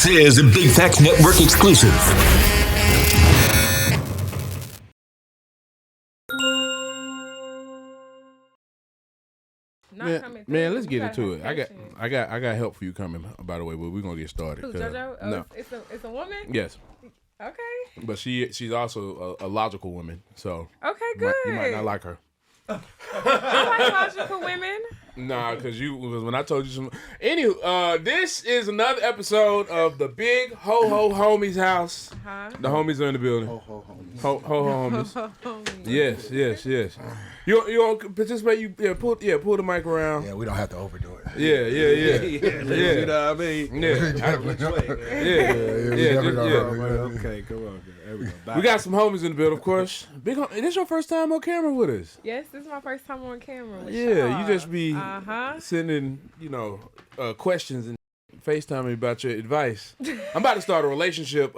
This is a Big Facts Network exclusive. Man, let's get into it. I got help for you coming. By the way, but we're gonna get started. Who, JoJo? Oh, no, it's a woman. Yes. Okay. But she's also a logical woman. So okay, good. You might not like her. I like logical women. Nah, because when I told you some. Anywho, this is another episode of the Big Ho Ho Homies house. The homies are in the building. Ho Ho Homies. Ho Ho Homies. Yes. You want to participate? Pull the mic around. Yeah, we don't have to overdo it. Yeah. You know what I mean? Yeah. Okay, come on. There we go. Bye. We got some homies in the building, of course. Big, this your first time on camera with us? Yes, this is my first time on camera. Yeah, you just be sending, questions and FaceTime me about your advice. I'm about to start a relationship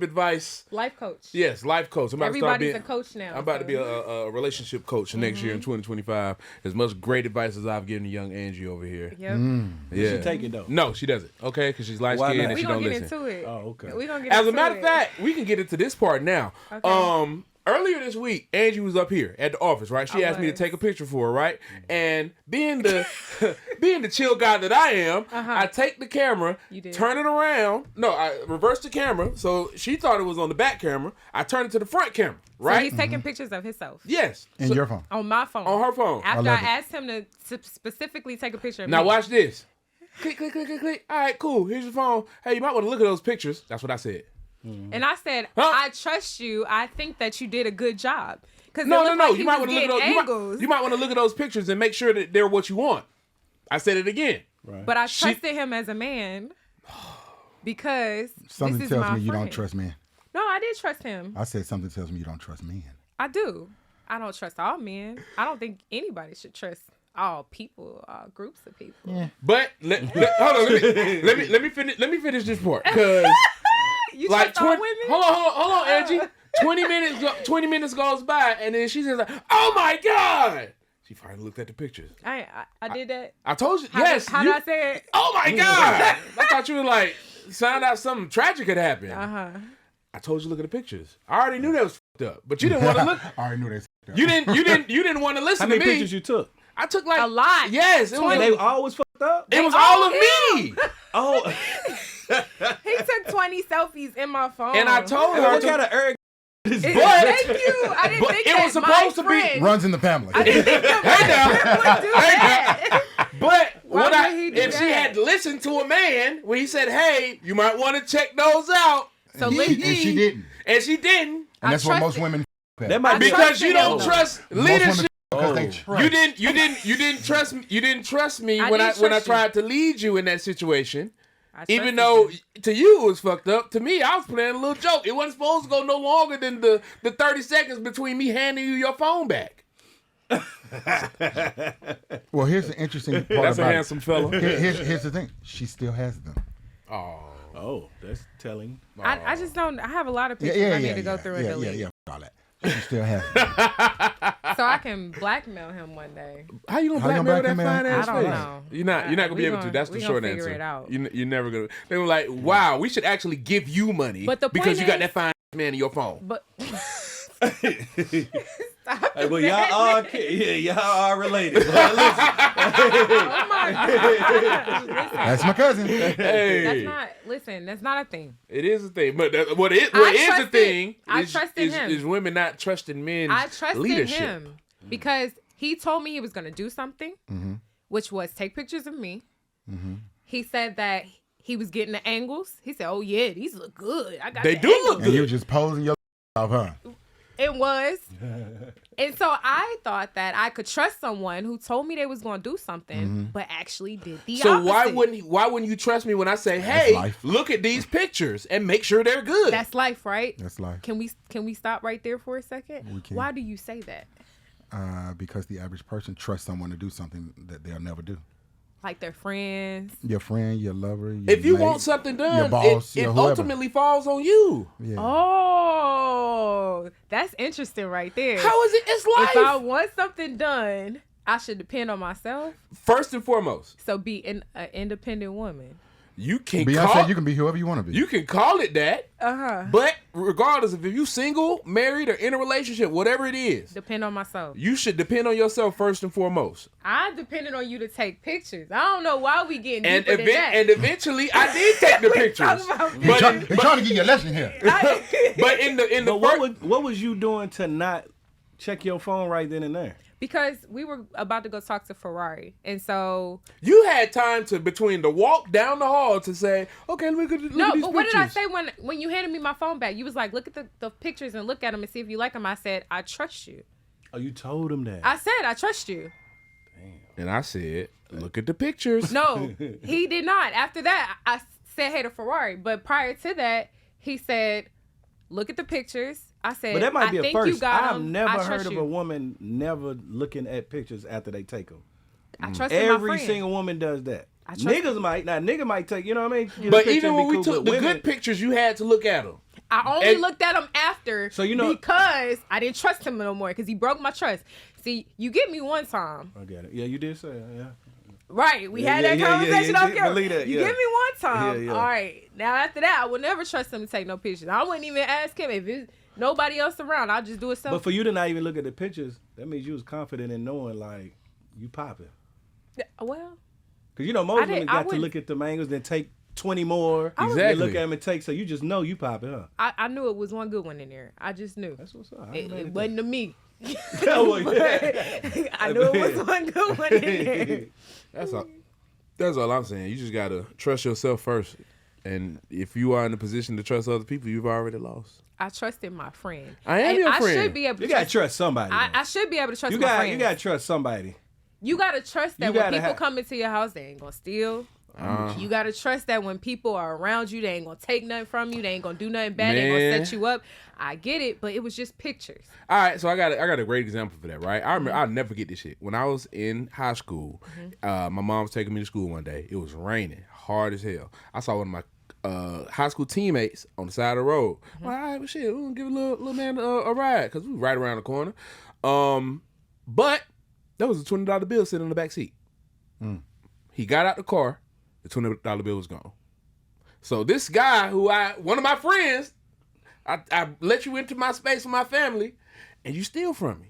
advice. Life coach. Yes, life coach. Everybody's a coach now. I'm about to be a relationship coach next year in 2025. As much great advice as I've given young Angie over here. Yep. Yeah. She take it though? No, she doesn't. Okay, because she's light skinned and she don't listen. We gonna get into it. Oh, okay. We gonna get As into a matter of fact, we can get into this part now. Okay. Earlier this week, Angie was up here at the office, right? She asked me to take a picture for her, right? And being the chill guy that I am, I take the camera, turn it around. No, I reverse the camera. So she thought it was on the back camera. I turn it to the front camera, right? So he's taking pictures of himself. Yes. And your phone. On my phone. On her phone. After I asked him to specifically take a picture of me. Now watch this. Click, click, click, click, click. All right, cool. Here's your phone. Hey, you might want to look at those pictures. That's what I said. And I said, I trust you. I think that you did a good job. No. Like you might want to look at those. You might want to look at those pictures and make sure that they're what you want. I said it again. Right. But I trusted him as a man because something this is tells my me you friend. don't trust men. No, I did trust him. I said something tells me you don't trust men. I do. I don't trust all men. I don't think anybody should trust all people, all groups of people. Yeah. But hold on. Let me finish this part because. You like 20 women? Hold on, Angie. 20 minutes goes by, and then she says, "Oh my God!" She finally looked at the pictures. I did that. I told you. How did I say it? Oh my God! I thought you were like found out something tragic had happened. I told you to look at the pictures. I already knew that was fucked up, but you didn't want to look. I already knew that. You didn't want to listen to me. How many pictures you took? I took like a lot. Yes, they always fucked up. It was all of me. Oh. He took 20 selfies in my phone. And I told her. What kind of Thank you. I didn't think it was supposed to be runs in the family. I didn't think that would do that. But if she had listened to a man when he said, "Hey, you might want to check those out," so and she didn't. And she didn't. And that's what most women. That might be because you don't trust leadership. Because they trust. You didn't trust me. You didn't trust me when I tried to lead you in that situation. Even though to you it was fucked up, to me I was playing a little joke. It wasn't supposed to go no longer than the 30 seconds between me handing you your phone back. Well, here's the interesting part That's about a handsome fella. Here's the thing. She still has them. Oh, that's telling. I just don't. I have a lot of pictures I need to go through and delete. Yeah, all that. She still has them. So I can blackmail him one day. How you gonna blackmail that fine ass I don't face? know. You're not gonna be able to. That's the short answer. Figure it out. You're never gonna. They were like, "Wow, we should actually give you money because you got that fine man in your phone." But Hey, well, y'all are related. Oh my God. That's my cousin. Hey. That's not a thing. It is a thing. But what is a thing is women not trusting men's I trusted leadership. him because he told me he was going to do something, which was take pictures of me. He said that he was getting the angles. He said, "Oh yeah, these look good. I got They the do angles." look good. And you were just posing your off, huh? It was. And so I thought that I could trust someone who told me they was going to do something, but actually did the So opposite. why wouldn't you trust me when I say, "Hey, life. look at these pictures and make sure they're good"? That's life, right? That's life. Can we stop right there for a second? We can. Why do you say that? Because the average person trusts someone to do something that they'll never do. Like their friends. Your friend, your lover. Your If you mate, want something done, your boss, it whoever. ultimately falls on you. Yeah. Oh, that's interesting right there. How is it? It's life. If I want something done, I should depend on myself. First and foremost. So be an independent woman. You can Beyonce, you can be whoever you want to be. You can call it that. But regardless of if you single, married, or in a relationship, whatever it is, Depend on myself. you should depend on yourself first and foremost. I depended on you to take pictures. I don't know why we getting And deeper than that. and eventually, I did take the pictures. They're trying to give you a lesson here. But in the what was you doing to not check your phone right then and there? Because we were about to go talk to Ferrari, and so you had time to between the walk down the hall to say, okay, look at these no. pictures. But what did I say when you handed me my phone back? You was like, look at the pictures and look at them and see if you like them. I said, I trust you. Oh, you told him that. I said, I trust you. And I said, look at the pictures. No, he did not. After that, I said, hey to Ferrari. But prior to that, he said, look at the pictures. I said, But that might be I a think first. you got I've them. never I heard trust of you. a woman never looking at pictures after they take them. I trust my Every friend. single woman does that. I trust Niggas might. Now, nigga might take, you know what I mean? Get a But picture even and when be we cool, took but the women- good pictures, you had to look at them. I only And- looked at him after So you know- because I didn't trust him no more because he broke my trust. See, you get me one time. I get it. Yeah, you did say it, yeah. Right. We Yeah, had yeah, that yeah, conversation yeah, off yeah, camera. believe that, You yeah. get me one time. Yeah, yeah. All right. Now after that, I would never trust him to take no pictures. I wouldn't even ask him if it's nobody else around. I'll just do it self. But for you to not even look at the pictures, that means you was confident in knowing, like, you popping. Well, Because, you know, most women I got to wouldn't- look at the angles, then take 20 more. Exactly. Then look at them and take, so you just know you popping, huh? I knew it was one good one in there. I just knew. That's what's up. I It, ain't mad it at wasn't to me. that. Oh, well, yeah. I knew it was one good one in there. That's all I'm saying. You just gotta trust yourself first. And if you are in a position to trust other people, you've already lost. I trusted my friend. I am And your I friend. should be able to You got to trust somebody. I should be able to trust you my got friends. you got to trust somebody. You gotta trust that You when gotta people have- come into your house, they ain't gonna steal. You gotta trust that when people are around you, they ain't gonna take nothing from you. They ain't gonna do nothing bad. They ain't Man. gonna set you up. I get it, but it was just pictures. All right, so I got a great example for that, right? I remember I'll never forget this shit. When I was in high school, my mom was taking me to school one day. It was raining hard as hell. I saw one of my high school teammates on the side of the road. All right, well, shit, we're gonna give a little man a ride because we right around the corner. But there was a $20 bill sitting in the back seat. He got out the car. The $20 bill was gone. So this guy one of my friends, I let you into my space with my family, and you steal from me.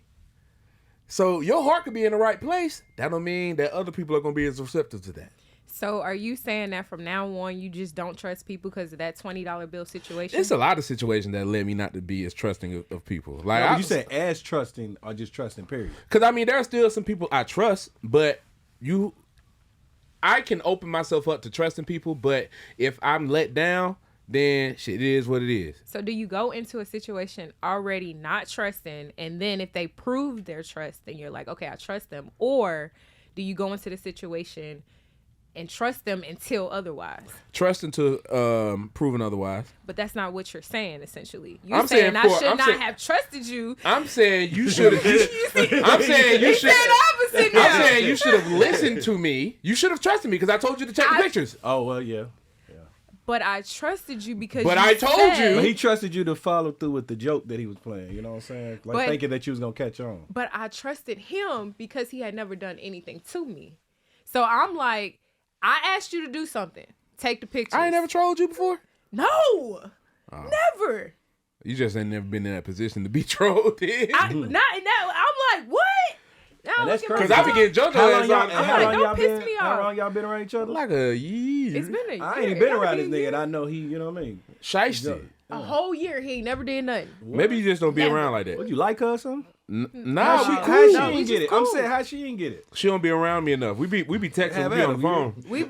So your heart could be in the right place. That don't mean that other people are going to be as receptive to that. So are you saying that from now on you just don't trust people because of that $20 bill situation? It's a lot of situations that led me not to be as trusting of people. Like No, you said as trusting or just trusting, period. Because, I mean, there are still some people I trust, but I can open myself up to trusting people, but if I'm let down, then shit, it is what it is. So do you go into a situation already not trusting, and then if they prove their trust, then you're like, okay, I trust them? Or do you go into the situation and trust them until otherwise? Trusting to proven otherwise. But that's not what you're saying, essentially. You're I'm saying I should I'm not saying- have trusted you. I'm saying you should have. I'm saying you He should. said opposite now. I'm saying you should have listened to me. You should have trusted me because I told you to check the pictures. Oh, well, yeah. But I trusted you because But you I told said- you. But he trusted you to follow through with the joke that he was playing. You know what I'm saying? Like But- thinking that you was going to catch on. But I trusted him because he had never done anything to me. So I'm like, I asked you to do something. Take the pictures. I ain't never trolled you before. No. Never. You just ain't never been in that position to be trolled. I'm like, what? Now And that's look at crazy. Because I my be getting JoJo How ass long y'all, all the how time. long Don't y'all piss been? me How off. long y'all been around each other? Like a year. It's been a year. I ain't even It been gotta around be this a nigga, year. and I know he. You know what I mean? Shiesty. A whole year he ain't never did nothing. Maybe you just don't be Never. around like that. What, you like her or something? Nah, we How cool. she No, we ain't just get it? cool. I'm saying how she ain't get it. She don't be around me enough. We be texting, Have we be at on the her. phone. We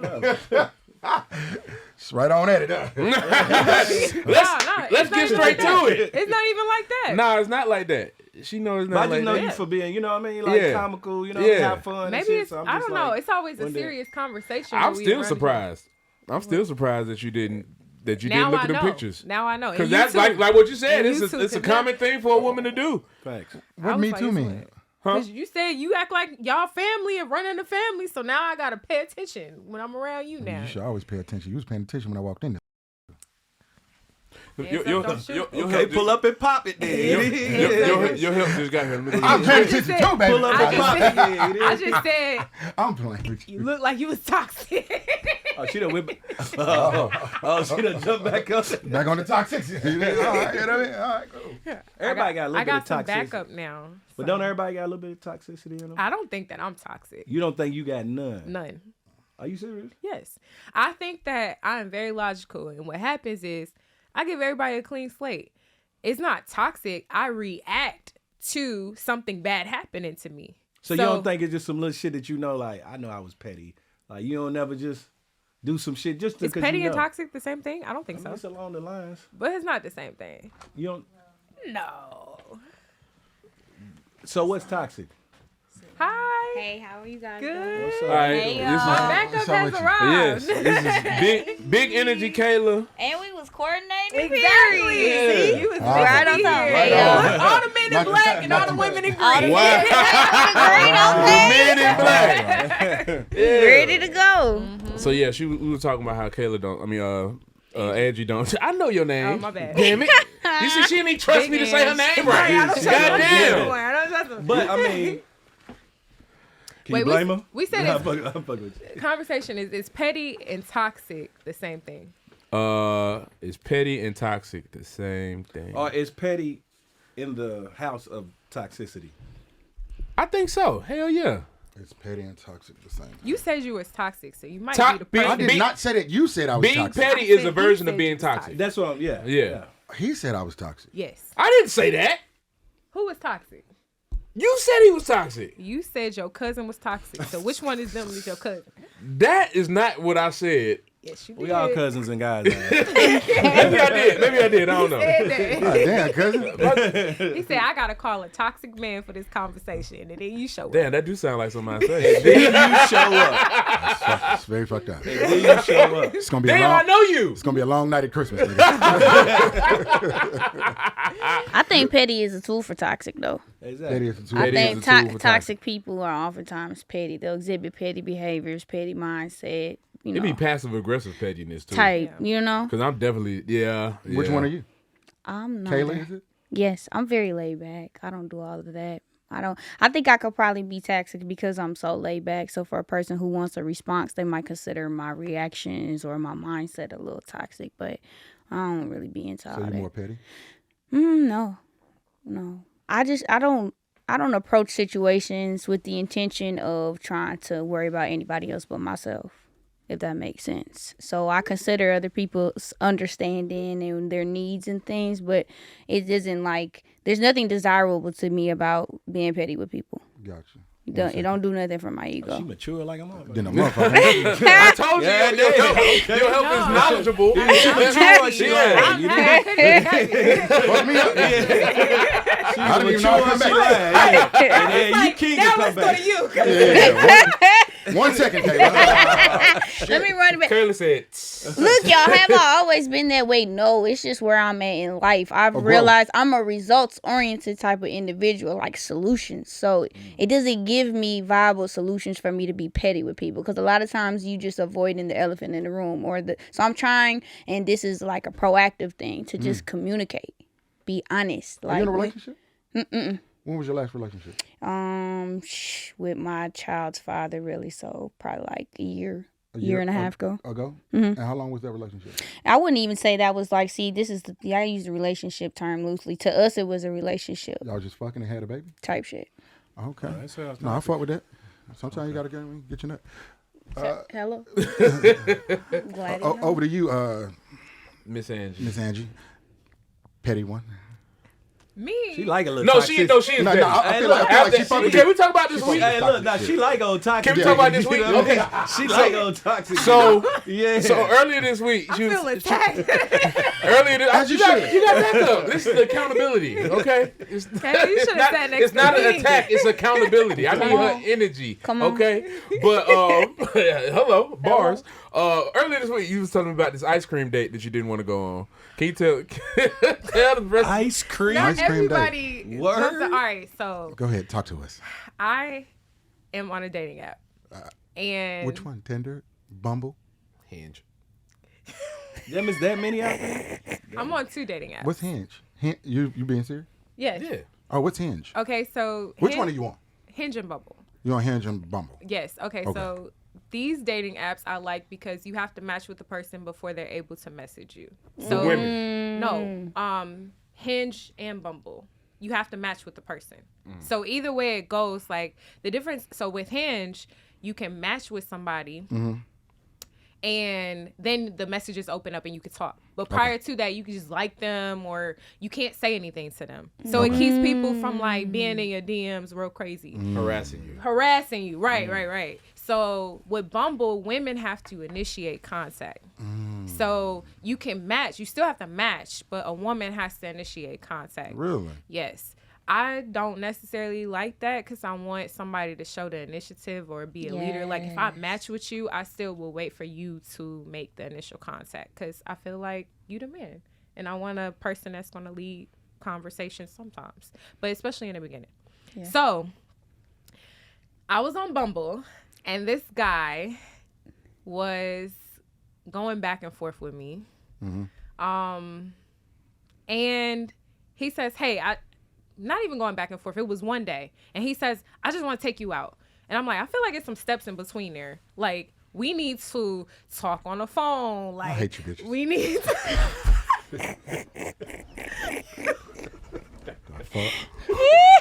It's right on at it. Let's it's get not straight even to like it. that. It's not even like that. Nah, it's not like that. She knows it's But I not just like know that. you for being, you know what I mean? Like Yeah. comical, you know, Yeah. have fun. and Maybe shit, it's, so I'm I just don't know. like, It's always a one day- serious conversation. I'm when we still around each surprised. I'm still surprised that you didn't other. didn't Now look I at the know. pictures. Now I know. Because And you that's too. like what you said. And you It's too, a 'cause common thing for a woman to do. Facts. I What was me like, too it's mean? what? Because you said you act like y'all family and running the family, so now I gotta pay attention when I'm around you now. You should always pay attention. You was paying attention when I walked in there. Okay, pull up and pop it then. Your help just got here. I'm paying attention too, baby. Pull up and pop it then. I just said I'm playing with you look like you was toxic. Oh, she done whip. Oh, she done jump back up. Back on the toxicity. All right, you know what I mean? All right, cool. Everybody got a little bit of I got some toxicity. backup now. But don't everybody got a little bit of toxicity in them? I don't think that I'm toxic. You don't think you got none? None. Are you serious? Yes. I think that I am very logical. And what happens is I give everybody a clean slate. It's not toxic. I react to something bad happening to me. So you don't think it's just some little shit that you know, like, I know I was petty. Like, you don't never just do some shit just because Is petty you know. and toxic the same thing? I don't think I mean, it's so. along the lines. But it's not the same thing. You don't. No. So what's toxic? Hi. Hey, how are you guys Good. doing? What's All up? right, Hey, this y'all. is Backup What's up has with you? arrived. this is big energy, Kayla. And we was coordinating. Exactly. Yeah. See, you was Right busy on time. here. Right on. All the men in black and all the women in All the green. Wow. Great, okay. Men in black. Yeah. Ready to go. So yeah, we were talking about how Kayla don't. I mean, Angie don't. I know your name. Oh, my bad. Damn it! You see, she didn't even trust me to say her name right. I don't Goddamn. trust But I mean, can you blame her? we said Nah, it's, I'm fucking with you. conversation is petty and toxic the same thing? Is petty and toxic the same thing? Or is petty in the house of toxicity? I think so. Hell yeah. It's petty and toxic the same. You said you was toxic, so you might To- be the be- person. I did not say that. You said I was Being toxic. petty I is said a he version said of being you was toxic. That's what I'm. Yeah. Yeah. He said I was toxic. Yes. I didn't say that. Who was toxic? You said he was toxic. You said your cousin was toxic. So which one is them is your cousin? That is not what I said. Yes, you did. We all cousins and guys. Now. Maybe I did. I don't know. Said Oh, damn, cousin. that. He said, I got to call a toxic man for this conversation. And then you show up. Damn, that do sound like somebody said. Then you show up. It's very fucked up. Then you show up. It's gonna be a Damn, long. I know you. It's gonna be a long night at Christmas. Nigga. I think petty is a tool for toxic, though. Exactly. Petty is a tool. I Petty think is a tool for toxic people are oftentimes petty. They'll exhibit petty behaviors, petty mindset, you It be know, passive aggressive pettiness too. type, you know? Cause I'm definitely Which one are you? I'm not. Kayla, is it? Yes, I'm very laid back. I don't do all of that. I think I could probably be toxic because I'm so laid back. So for a person who wants a response, they might consider my reactions or my mindset a little toxic, but I don't really be into all So you're that. more petty? No. I don't approach situations with the intention of trying to worry about anybody else but myself, if that makes sense. So I consider other people's understanding and their needs and things, but it isn't like, there's nothing desirable to me about being petty with people. Gotcha. It don't do nothing for my She ego. mature like a motherfucker. Then a motherfucker. I told you Yeah, your help is knowledgeable. I'm She happy. lied. I'm happy. Fuck me up. I didn't even know I come She back. lied. And then you Like, king now to let's come go back. to you. Yeah, one second, Kayla. Let me run it back. Kayla said, Look, y'all, have I always been that way? No, it's just where I'm at in life. I've realized I'm a results-oriented type of individual, like solutions. So it doesn't give me viable solutions for me to be petty with people, because a lot of times you just avoiding the elephant in the room. So I'm trying, and this is like a proactive thing, to just communicate, be honest. Are you in a Like, relationship? When was your last relationship? with my child's father, really. So probably like a year and a half ago. And how long was that relationship? I wouldn't even say that was like, see, this is I use the relationship term loosely. To us, it was a relationship Y'all just fucking and had a baby? type shit. Okay. That sounds No, I fuck with that. Sometimes you gotta get your nut. Hello. Glad Over to you, Miss Angie. Miss Angie. Petty one. Me? She like a little No, toxic. she is No, petty. I feel like she fucking Can we talk about this week? Hey, look, now she like old toxic. Can we talk about this week? Okay. She like old toxic. So yeah. So earlier this week, I feel attacked. earlier this, As you got should. backup. This is accountability, okay? It's Kayla, you should have sat next it's to not me. an attack. It's accountability. I need her energy. Come on. Okay, but hello, bars. Earlier this week, you was telling me about this ice cream date that you didn't want to go on. Can you tell the rest? ice cream. Not Ice cream everybody. Word? All right, so Go ahead, talk to us. I am on a dating app, and Which one? Tinder? Bumble? Hinge. Them is that many out there? I'm on 2 dating apps. What's Hinge? You being serious? Yes. Yeah. Oh, what's Hinge? Okay, so Which one are you on? Hinge and Bumble. You on Hinge and Bumble? Yes. Okay, so these dating apps I like because you have to match with the person before they're able to message you. So women. no, Hinge and Bumble, you have to match with the person. So either way it goes, like the difference. So with Hinge, you can match with somebody. And then the messages open up and you can talk. But prior to that, you can just like them or you can't say anything to them. So it keeps people from like being in your DMs real crazy. Harassing you. Right. So with Bumble, women have to initiate contact. So you can match. You still have to match, but a woman has to initiate contact. Really? Yes. I don't necessarily like that because I want somebody to show the initiative or be a leader. Like if I match with you, I still will wait for you to make the initial contact because I feel like you the man. And I want a person that's going to lead conversations sometimes, but especially in the beginning. Yeah. So I was on Bumble and this guy was going back and forth with me. And he says, hey, not even going back and forth. It was one day. And he says, I just want to take you out. And I'm like, I feel like it's some steps in between there. Like, we need to talk on the phone. Like, I hate you bitches. We need to...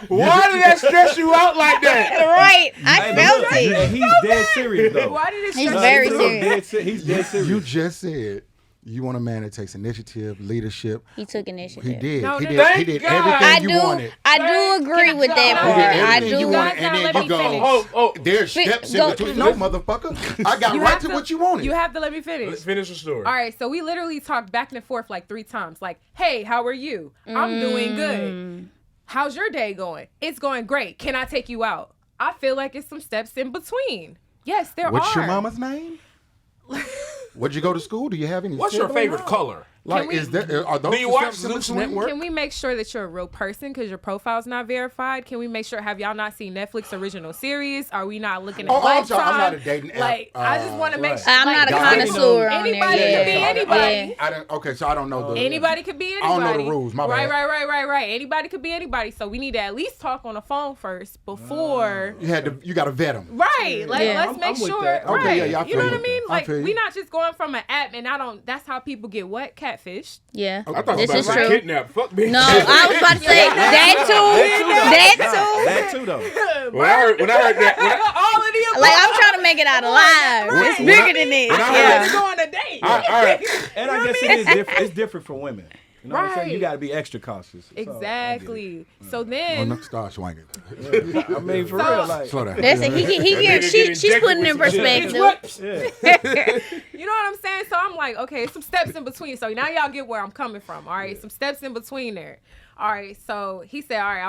Why did that stress you out like that? Right. I felt it. And he's dead serious, though. Why did it He's stress very you? serious. He's dead serious. You just said you want a man that takes initiative, leadership. He took initiative. He did. No, he thank did God. everything you wanted. I do agree with that He part. did I everything you do. wanted, Guys, and let then me you finish. go, there's steps in between. No, motherfucker. I got right to what you wanted. You have to let me finish. Let's finish the story. All right, so we literally talked back and forth like 3 times. Like, hey, how are you? I'm doing good. How's your day going? It's going great. Can I take you out? I feel like it's some steps in between. Yes, there are. What's your mama's name? Where'd you go to school? Do you have any? What's your favorite color? Like, Can we- are those Do you the watch steps in Zeus between? Network? Can we make sure that you're a real person because your profile's not verified? Can we make sure, have y'all not seen Netflix original series? Are we not looking at I'm sorry, I'm not a Lifetime? dating app. Like, I just want to make sure. I'm not a connoisseur on there. Anybody Yeah. can be anybody. Okay, so I don't know the. Anybody could be anybody. I don't know the rules. My bad. Right. Anybody could be anybody. So we need to at least talk on the phone first before. You got to vet them. Right. Like, Yeah. let's make I'm with sure. that. Right. Okay, yeah, I you know feel what I you. mean? I Like, feel you. we not just going from an app and that's how people get what? Catfish. Yeah. I thought This you is were about to true. say kidnap. Fuck me. No, I was about to say that too. That too, though. When I heard that, All of the above. Like, I'm trying to make it out alive. Right. It's bigger than this. when I heard Yeah. Let's go on a date. all right. And I guess it is different. It's different for women. You know what I'm saying? You Right. got to be extra cautious. So, Exactly. So Oh, then, no, start swinging. I mean, for real, like. Slow down. That's it. She's putting it in perspective. you know what I'm saying? So I'm like, okay, some steps in between. So now y'all get where I'm coming from. All right, some steps in between there. All right, so he said, all right,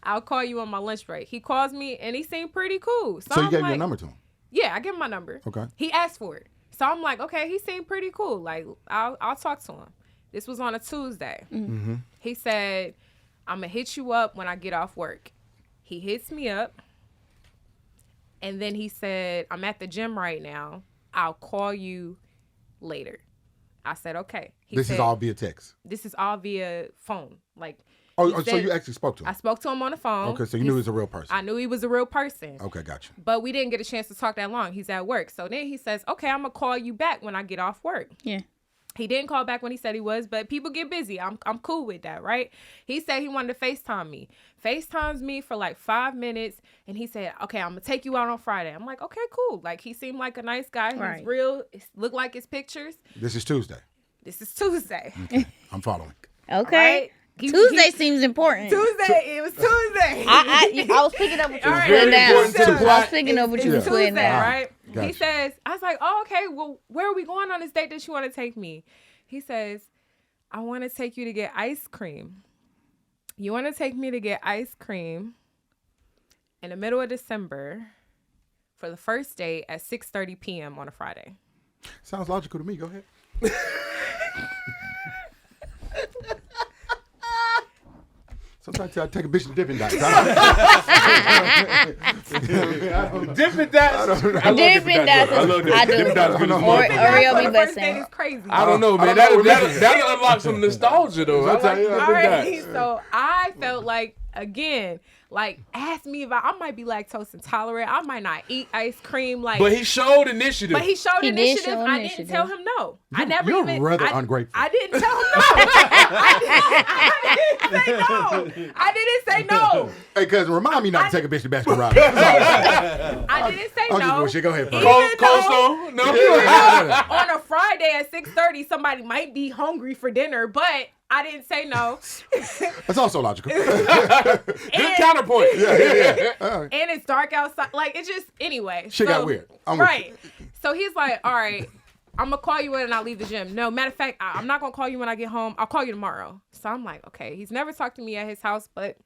I'll call you on my lunch break. He calls me and he seemed pretty cool. So you I'm gave like, your number to him? Yeah, I give him my number. Okay. He asked for it. So I'm like, okay, he seemed pretty cool. Like, I'll talk to him. This was on a Tuesday. Mm-hmm. He said, I'm going to hit you up when I get off work. He hits me up. And then he said, I'm at the gym right now. I'll call you later. I said, okay. This is all via text? This is all via phone. Like, Oh, he so said- you actually spoke to him? I spoke to him on the phone. Okay, so you knew he was a real person. I knew he was a real person. Okay, gotcha. But we didn't get a chance to talk that long. He's at work. So then he says, okay, I'm going to call you back when I get off work. Yeah. He didn't call back when he said he was, but people get busy. I'm cool with that, right? He said he wanted to FaceTime me. FaceTimes me for like 5 minutes, and he said, okay, I'm going to take you out on Friday. I'm like, okay, cool. Like, he seemed like a nice guy. Right. He's real. It looked like his pictures. This is Tuesday. This is Tuesday. Okay, I'm following. Okay. Right? Tuesday seems important. Tuesday. It was Tuesday. I was picking up what you All were right. putting Very down. important to the I plot. was picking up what you It's were putting Tuesday, down. right? Gotcha. He says, I was like, oh, okay, well, where are we going on this date that you want to take me? He says, I want to take you to get ice cream. You want to take me to get ice cream in the middle of December for the first date at 6:30 p.m. on a Friday. Sounds logical to me. Go ahead. Sometimes I take a bitch to Dippin' Dots. Dippin' Dots. Dippin' Dots. I do. Oreo be First date is busting. crazy. I don't know, man. That'll unlock some nostalgia, though. I like Dippin' All right, Dots. so I felt like, again, like, ask me if I might be lactose intolerant. I might not eat ice cream. Like, But he showed initiative. But he showed He did initiative. show I initiative. didn't tell him no. You're rather ungrateful. I didn't tell him no. I didn't say no. Hey, cousin, remind me not to take a bitch to Baskin Robbins. I didn't say I'll no. just bullshit. Go ahead, bro. Cold Stone? No. On a Friday at 6:30, somebody might be hungry for dinner, but I didn't say no. That's also logical. Good counterpoint. Yeah. And it's dark outside. Like, it's just, anyway. Shit got weird. I'm with Right. So he's like, all right, I'm going to call you when I leave the gym. No, matter of fact, I'm not going to call you when I get home. I'll call you tomorrow. So I'm like, okay. He's never talked to me at his house, but.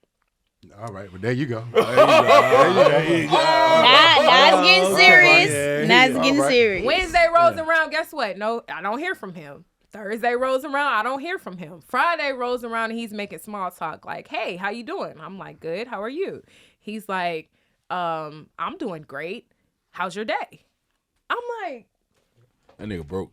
All right, well, there you go. Now it's getting serious. Now it's getting serious. Wednesday rolls around, guess what? No, I don't hear from him. Thursday rolls around, I don't hear from him. Friday rolls around and he's making small talk like, hey, how you doing? I'm like, good. How are you? He's like, I'm doing great. How's your day? I'm like, That nigga broke.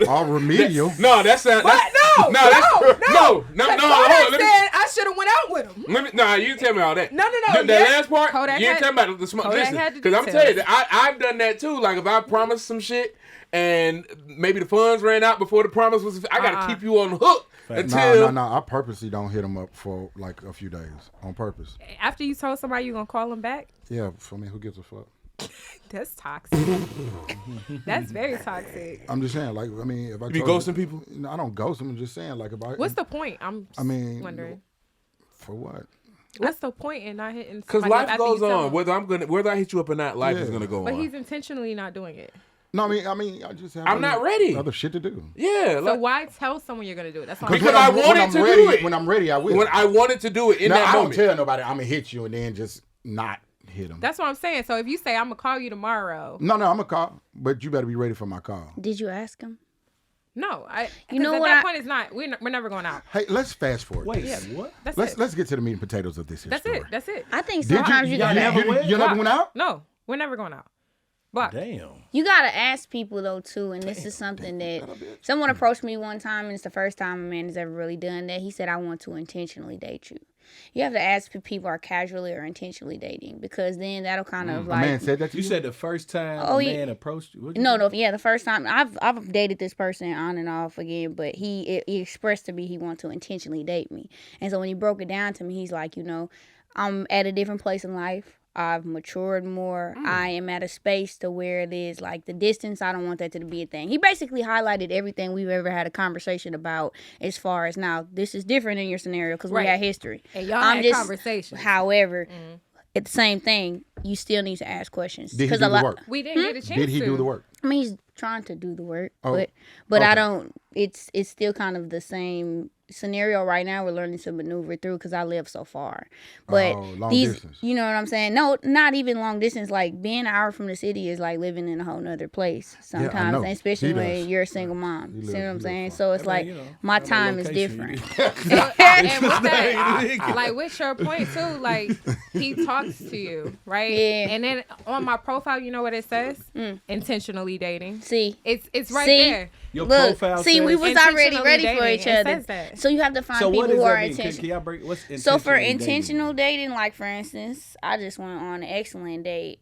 All remedial. No, that's not. what? No. No. Hold on. Kodak Let me, said I should have went out with him. Nah, you tell me all that. No. That Yeah. last part, Kodak you ain't had- talking about the small. Kodak Listen, had the because I'm details. telling you, I've done that too. Like, if I promise some shit and maybe the funds ran out before the promise was, I gotta keep you on the hook until. No. I purposely don't hit them up for like a few days on purpose. After you told somebody you gonna call him back, Yeah, for me, who gives a fuck? that's toxic. That's very toxic. I'm just saying, like, I mean, if I You be told ghosting people? No, I don't ghost them. I'm just saying, like, if I. What's the point? I'm just wondering. For what? What's the point in not hitting Because somebody up life after you goes tell on. them? Whether I hit you up or not, life is Yeah. gonna go But on. he's intentionally not doing it. No, I mean, I just have. I'm not ready. Other shit to do. Yeah, So like, why tell someone you're gonna do it? That's all. Because I'm saying. I wanted to ready, do it. When I'm ready, I will. when I wanted to do it in now, that I don't moment. tell nobody I'm gonna hit you and then just not hit them. That's what I'm saying. So if you say I'm gonna call you tomorrow, No, I'm gonna call, but you better be ready for my call. Did you ask him? no, You know at what that I- point it's not. We're never going out. Hey, let's fast forward. Wait, this. what? That's Let's it. get to the meat and potatoes of this here That's story. it. That's it. I think Did sometimes you gotta you never went out? No, we're never going out. Block. Damn. You gotta ask people though too, and this is something that someone approached me one time, and it's the first time a man has ever really done that. He said, "I want to intentionally date you." You have to ask if people are casually or intentionally dating, because then that'll kind of A like. man said that to You you. said the first time Oh, a yeah. man approached you. What'd you No, say? yeah, the first time I've dated this person on and off again, but he expressed to me he wanted to intentionally date me, and so when he broke it down to me, he's like, I'm at a different place in life. I've matured more. I am at a space to where it is like the distance. I don't want that to be a thing. He basically highlighted everything we've ever had a conversation about as far as now. This is different in your scenario because we Right. had history. And y'all had conversations. However, it's the same thing. You still need to ask questions. Did he 'Cause do a the lot- work? We didn't get a chance Did he to. do the work? I mean, he's trying to do the work, Oh, but I okay. don't. It's still kind of the same scenario right now. We're learning to maneuver through because I live so far. But long these, distance. you know what I'm saying? No, not even long distance. Like being an hour from the city is like living in a whole nother place sometimes, know. and especially He when does. you're a single mom. He See lives- what he I'm lives saying? far. So it's like my whatever time is location you different. And with that, like with your point too, like he talks to you, right? Yeah. And then on my profile, you know what it says? Intentionally dating. See, It's right See? there. Your look, profile see, says, we was already Intentionally ready for dating. each It other. says that. So you have to find So people what does who are that mean? intentional. Can y'all break? What's So for intentionally dating? intentional dating, like for instance, I just went on an excellent date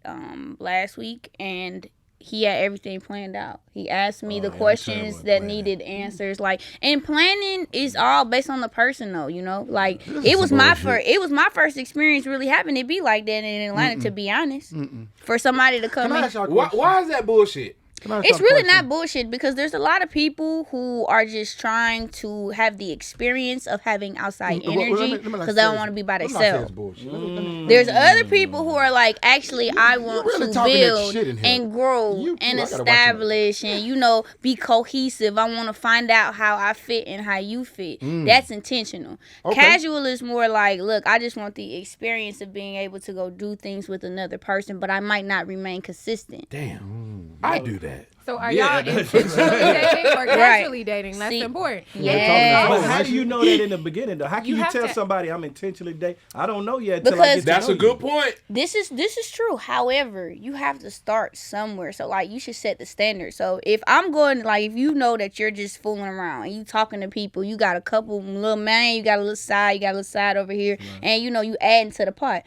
last week, and he had everything planned out. He asked me the yeah, questions I'm that terrible at needed answers. Like, and planning is all based on the person, though. You know, like This it is was some my bullshit. first. It was my first experience really having it be like that in Atlanta. To be honest, for somebody to come Can I in. ask y'all a Why, question? why is that bullshit? Can I ask It's y'all a really question? not bullshit because there's a lot of people who are just trying to have the experience of having outside Well, let me energy not because say they don't it's- want to be by let me not say it's themselves. bullshit. Let me- There's other people who are like, actually, I want really to talking that build shit in here. and grow You and too, I gotta watch establish and, be cohesive. I want to find out how I fit and how you fit. That's intentional. Okay. Casual is more like, look, I just want the experience of being able to go do things with another person, but I might not remain consistent. Damn. I do that. So are y'all intentionally dating or casually dating? That's important. Yeah. But how do you know that in the beginning though? How can you tell somebody I'm intentionally dating? I don't know yet until I get to know That's a good point. This is true. However, you have to start somewhere. So like you should set the standard. So if I'm going like if you know that you're just fooling around and you talking to people, you got a couple little man, you got a little side, you got a little side over here, and you know you adding to the pot.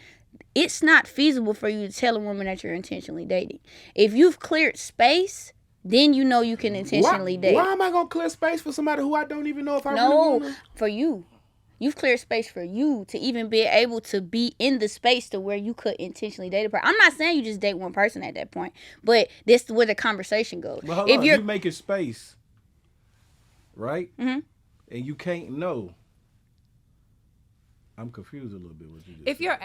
It's not feasible for you to tell a woman that you're intentionally dating. If you've cleared space, then you know you can intentionally date. Why am I gonna clear space for somebody who I don't even know if I really want to? For you. You've cleared space for you to even be able to be in the space to where you could intentionally date a person. I'm not saying you just date one person at that point, but this is where the conversation goes. But hold on, you making space, right? Mm-hmm. And you can't know. I'm confused a little bit what you just If you're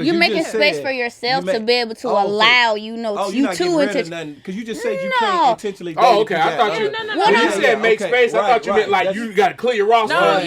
you're making space for yourself to be able to allow you to intentionally. Because you just said you can't intentionally date. Oh, okay. I thought you. When you said make space, I thought you meant like you got to clear your roster. No,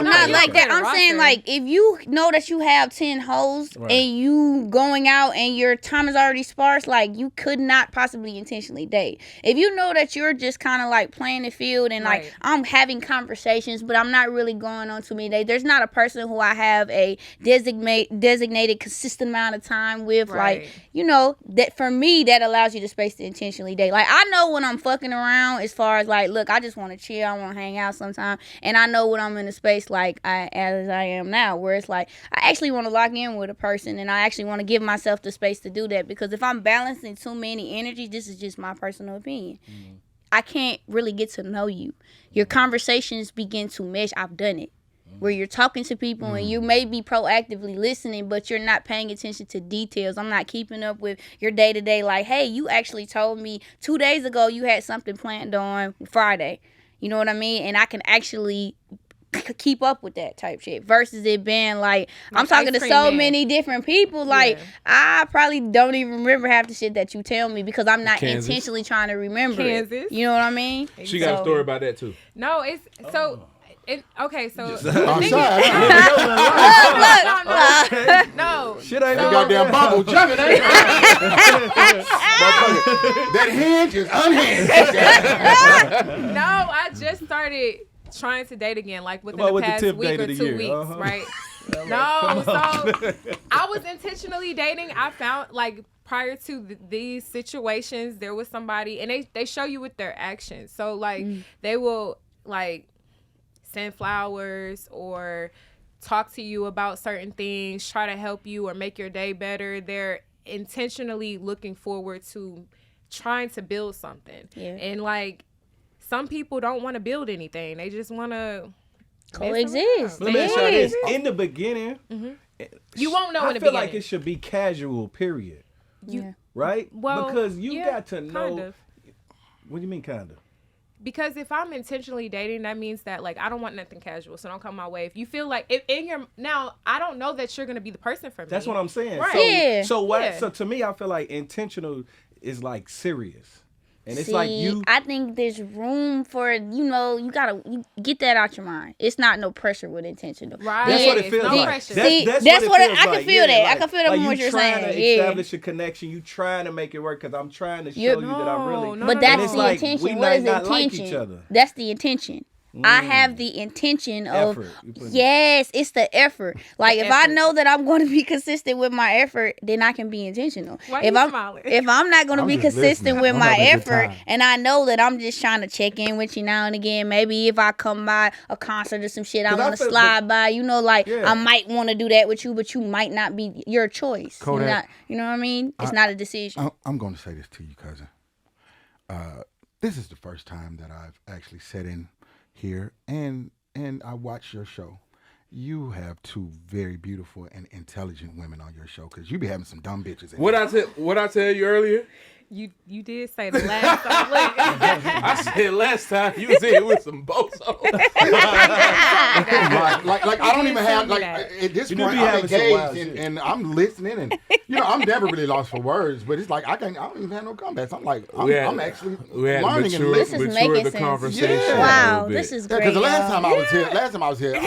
not like that. I'm saying like if you know that you have 10 hoes and you going out and your time is already sparse, like you could not possibly intentionally date. If you know that you're just kind of like playing the field and like I'm having conversations, but I'm not really going on too many. There's not a person who I have a designated consistent amount of time with. Like, you know, that for me, that allows you the space to intentionally date. Like, I know when I'm fucking around as far as like, look, I just want to chill. I want to hang out sometime. And I know when I'm in a space like as I am now, where it's like, I actually want to lock in with a person and I actually want to give myself the space to do that. Because if I'm balancing too many energies, this is just my personal opinion. Mm-hmm. I can't really get to know you. Your conversations begin to mesh. I've done it. Where you're talking to people and you may be proactively listening, but you're not paying attention to details. I'm not keeping up with your day-to-day. Like, hey, you actually told me 2 days ago you had something planned on Friday. You know what I mean? And I can actually keep up with that type shit versus it being like I'm talking to so many different people. Like, I probably don't even remember half the shit that you tell me because I'm not intentionally trying to remember it. You know what I mean? She got a story about that, too. No, it's... So... okay, so I'm sorry. No, shit ain't no goddamn bubble jumping. That hinge is unhinged. No, I just started trying to date again, like within the past week or 2 weeks, right? No, so I was intentionally dating. I found like prior to these situations, there was somebody, and they show you with their actions. So like they will like send flowers or talk to you about certain things, try to help you or make your day better. They're intentionally looking forward to trying to build something. Yeah. And like some people don't want to build anything. They just want to coexist. Let me ask you this. In the beginning, you won't know in the beginning. I feel like it should be casual, period. Right? Well, because you got to know. Kind of. What do you mean, kind of? Because if I'm intentionally dating, that means that like I don't want nothing casual, so don't come my way. If you feel like now, I don't know that you're gonna be the person for me. That's what I'm saying. Right. So to me, I feel like intentional is like serious. And it's like I think there's room for, you get that out your mind. It's not no pressure with intentional. Right. That's what it feels like. Pressure. That's what I can feel that. I can feel that from what you're saying. You trying to establish a connection. You trying to make it work because I'm trying to show you that I'm really. But that's the intention. We what is not intention? Like each other. That's the intention. I have the intention of it's the effort. Like if I know that I'm going to be consistent with my effort, then I can be intentional. If I'm not going to be consistent with my effort, and I know that I'm just trying to check in with you now and again, maybe if I come by a concert or some shit, I want to slide by. I might want to do that with you, but you might not be your choice. Kodaq, you know what I mean? It's not a decision. I'm going to say this to you, cousin. This is the first time that I've actually sat in here and I watch your show. You have two very beautiful and intelligent women on your show because you be having some dumb bitches. What I tell you earlier? You did say the last time. I said last time you was here with some bozos. like I don't even have at this point I'm engaged and I'm listening and I'm never really lost for words, but it's like I don't even have no comebacks. I'm like I'm actually learning and listening. This is making sense. Conversation. Wow, this is great. Because the last time I was here,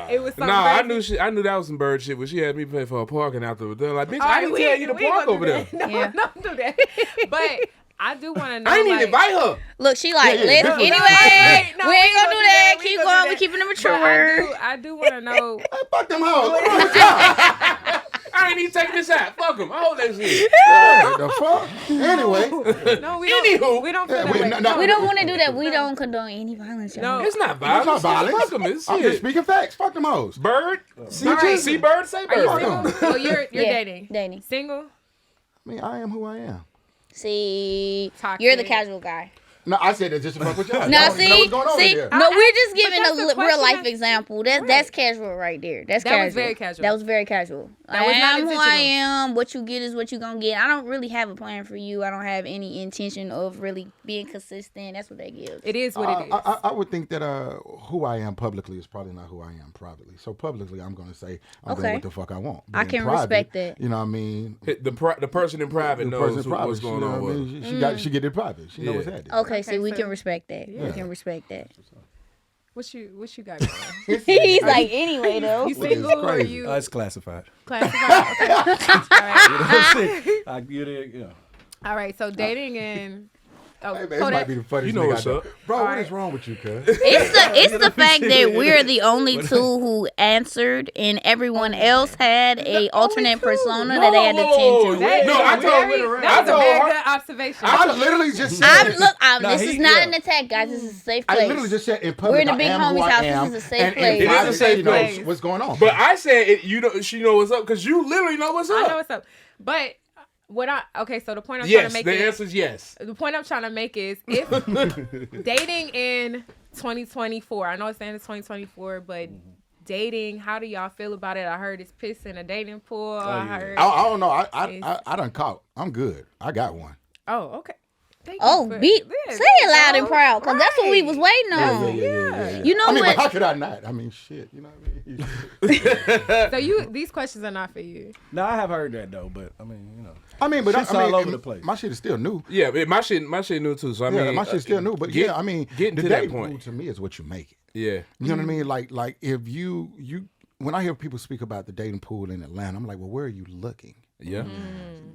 it was I knew that was some bird shit when she had me pay for a parking out there. Like, bitch, I didn't tell you to park over there. No, don't do that. But I do want to know. I ain't even invite her. Look, she like, let's No, anyway. no, we ain't gonna do that. We Keep gonna going. do We that. keeping it But mature. I do want to know. Hey, fuck them hoes. What's wrong with y'all? I ain't even taking this out. Fuck him. I hold that shit. The fuck? Anyway. No, we Anywho. don't. We don't feel that way. We don't want to do that. We don't condone any violence. Y'all. No. It's not violence. It's not violence. Fuck him. It's I'm just shit. speaking facts. Fuck them hoes. Bird. See, right. see bird. Say Are you bird. single? Oh, you're Yeah, dating. dating. Single. I mean, I am who I am. See, Toxic. you're the casual guy. No, I said that just to fuck with y'all. No, Y'all don't even know what's going on see, here. no, we're just giving that's a the real question life that- example. That's casual right there. That's That casual. was very casual. That was very casual. That was not I am who I intentional. am. What you get is what you gonna get. I don't really have a plan for you. I don't have any intention of really being consistent. That's what that gives. It is what it is. I would think that who I am publicly is probably not who I am privately. So publicly, I'm going to say I'm doing Okay. what the fuck I want. But I in can private, respect that. You know what I mean? The person in private The knows person private, what's going you know on what I with mean? her. She get it private. She know what's Yeah. happening. Okay, so we so- can respect that. We can respect that. What you got going? He's like, anyway though. You single or crazy. you It's classified. classified? Okay. All right. You know what I'm saying? I get it, you know. All right. So dating and Hey, man, this Kodak- might be the funniest You know nigga what's I know. up. Bro, what Alright. is wrong with you, cuz? It's the fact that we're the only two who answered, and everyone else had a alternate persona that they had to tend to. That No, is I told- very- that was I a told very her- good observation. I literally just said. Nah, This is he- not yeah. an attack, guys. This is a safe place. I literally just said in public. We're in the I big am who homie's I house. am, This is a safe and place. in It is a private, safe she knows place. what's going on. But I said she know what's up because you literally know what's up. I know what's up, but so the point I'm trying Yes, to make the is answer is yes. the point I'm trying to make is if dating in 2024, I know it's saying it's 2024, but dating, how do y'all feel about it? I heard it's piss in a dating pool. I heard. I don't know. I done caught. I'm good. I got one. Oh, okay. Thank Oh, you for- beat. Yeah, Say it loud and proud, because that's what we was waiting on. Yeah. You know I mean, what? but how could I not? I mean, shit. You know what I mean? So these questions are not for you. No, I have heard that though, but I mean, you know. I mean, but Shit's I mean, all over the place. My shit is still new. Yeah, my shit new too. So I Yeah, mean, my shit's still new. But get- yeah, I mean, getting the to that dating point. pool to me is what you make it. Yeah. You know what I mean? Like if you when I hear people speak about the dating pool in Atlanta, I'm like, well, where are you looking? Yeah.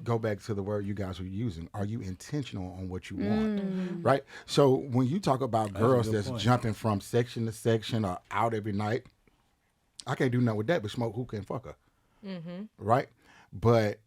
Go back to the word you guys were using. Are you intentional on what you want? Right? So when you talk about girls good that's point. jumping from section to section or out every night, I can't do nothing with that but smoke who can fuck her. Right? But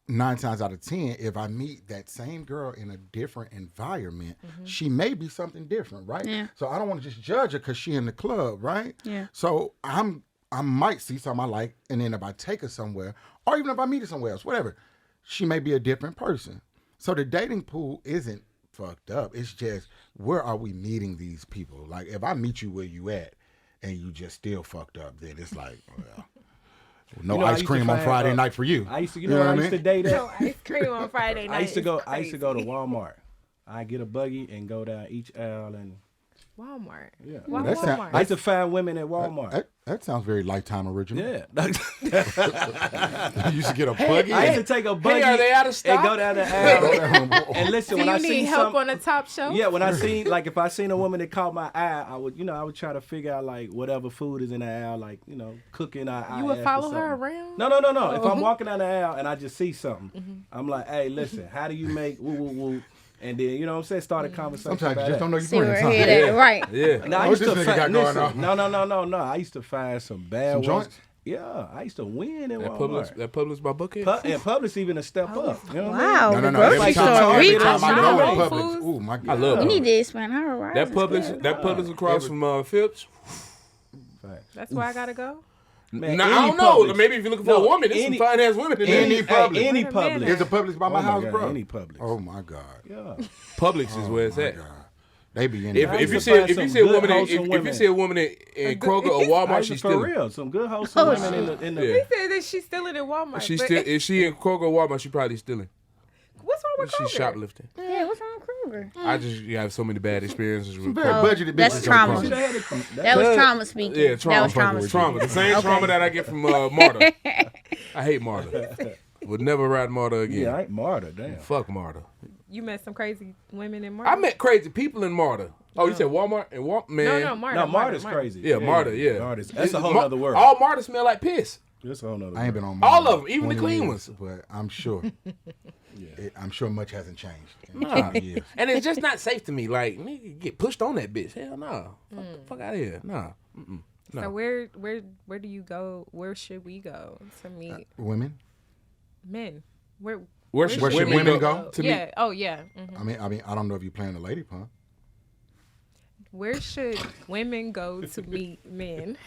9 times out of 10, if I meet that same girl in a different environment, she may be something different, right? Yeah. So I don't want to just judge her because she in the club, right? Yeah. So I might see something I like, and then if I take her somewhere, or even if I meet her somewhere else, whatever, she may be a different person. So the dating pool isn't fucked up. It's just, where are we meeting these people? Like, if I meet you where you at, and you just still fucked up, then it's like, well, no You know, I ice used to cream on find, Friday night for you. I used to, You know what I I used to mean? date that. No ice cream on Friday night. I used to go. is I used to go to crazy. Walmart. I get a buggy and go down each aisle and Walmart. yeah. Why That's Walmart? I used to find women at Walmart. That sounds very Lifetime original. Yeah. You used to get a buggy. I used to take a buggy are they out of and stock? go down the aisle. And listen, Do when I you see need help some, on the top shelf? yeah, when I seen if I seen a woman that caught my eye, I would try to figure out like whatever food is in the aisle, like cooking. You would follow her around? No. If Oh. I'm walking down the aisle and I just see something, I'm like, hey, listen, how do you make woo woo woo? And then you know what I'm saying, start a conversation. Sometimes you about just that. don't know your See where friends. head Huh? at, right? Yeah. No, I What used this to nigga find, got going listen, no. I used to find some bad Some ones. joints? Yeah, I used to win in That Walmart. Publix by Bucket. And Publix even a step up. You know what Wow. I mean? The No. grocery Every store. time We I know Whole in Publix, Foods. ooh my God. I love We it. need to expand our horizons. That Publix across from Phipps. That's where I gotta go. Man, Nah, I any don't know. Publix. Maybe if you're looking for No, a woman, there's some any- fine ass women in there. Any Publix. Any Wait a minute. Publix. There's a Publix by my Oh my house, God, bro. any Publix. Oh my God. Yeah. Publix is where it's at. God. They be in If there. you used see to find if you some see a good, woman wholesome if you women. see a woman in Kroger or I Walmart, used to she's for stealing. real. Some good wholesome women in the Yeah. He said that she's stealing in Walmart. She's but still if she in Kroger or Walmart, she probably stealing. What's wrong with She's Kroger? shoplifting. Yeah, what's wrong with Kroger? I just have so many bad experiences with Very Kroger. budgeted that's bitches. trauma. on Kroger. That was trauma speaking. Yeah, trauma. That was trauma Trauma. The same trauma that I get from Marta. I hate Marta. Would never ride Marta again. Yeah, I ain't Marta. Damn. Fuck Marta. You met some crazy women in Marta? I met crazy people in Marta. Oh, you said Walmart and man. No, Marta. No, Marta's crazy. Yeah, Marta. Yeah, Marta's. That's a whole other world. All Marta smell like piss. That's a whole nother. I ain't been on All of them, even the 20 clean years, ones. but I'm sure. I'm sure much hasn't changed. In Nah. 20 years. And it's just not safe to me. Like, nigga, get pushed on that bitch. Hell no. Fuck out of here. Nah. No. So where do you go? Where should we go to meet Women. men? Where should Where should women go? to yeah. meet? Oh yeah. Mhm. I mean, I don't know if you're playing the lady pun. Where should women go to meet men?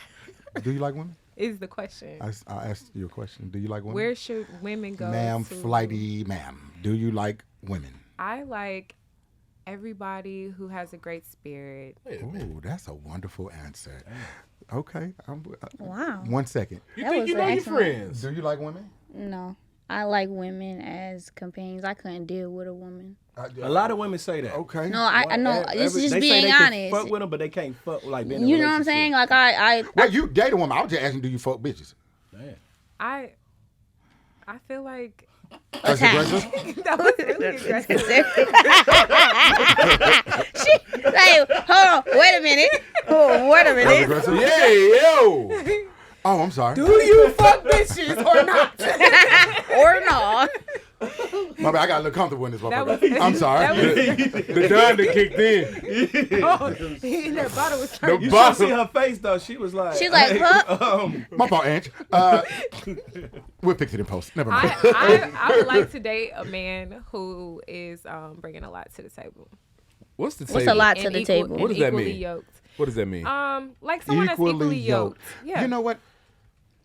Do you like women? Is the question. I asked you a question. Do you like women? Where should women go? Ma'am, to... flighty ma'am. Do you like women? I like everybody who has a great spirit. Oh, that's a wonderful answer. Okay. Wow. 1 second. You That think was you know an your excellent- friends? Do you like women? No. I like women as companions. I couldn't deal with a woman. A lot of women say that. Okay. No, I know. It's just they say being they can honest. fuck with them, but they can't fuck with like being in a You know what I'm saying? relationship. Like I Well, you date a woman. I was just asking, do you fuck bitches? Man. I feel like That's aggressive. that was really aggressive. Like, hold on, wait a minute. Oh, wait a That's minute. aggressive. Yeah, yo. Oh, I'm sorry. Do you fuck bitches or not? Or no. My bad. I got a little comfortable in this That motherfucker. was- I'm sorry. that was- The done that kicked in. Oh, that bottle was The turned. You should bottom. see her face though. She was like, She's like, huh? My fault, Angie. We'll fix it in post. Never mind. I would like to date a man who is bringing a lot to the table. What's the What's table? a lot to And the equal- table? and What does that equally mean? Yoked. What does that mean? Like someone that's equally yoked. Yeah. You know what?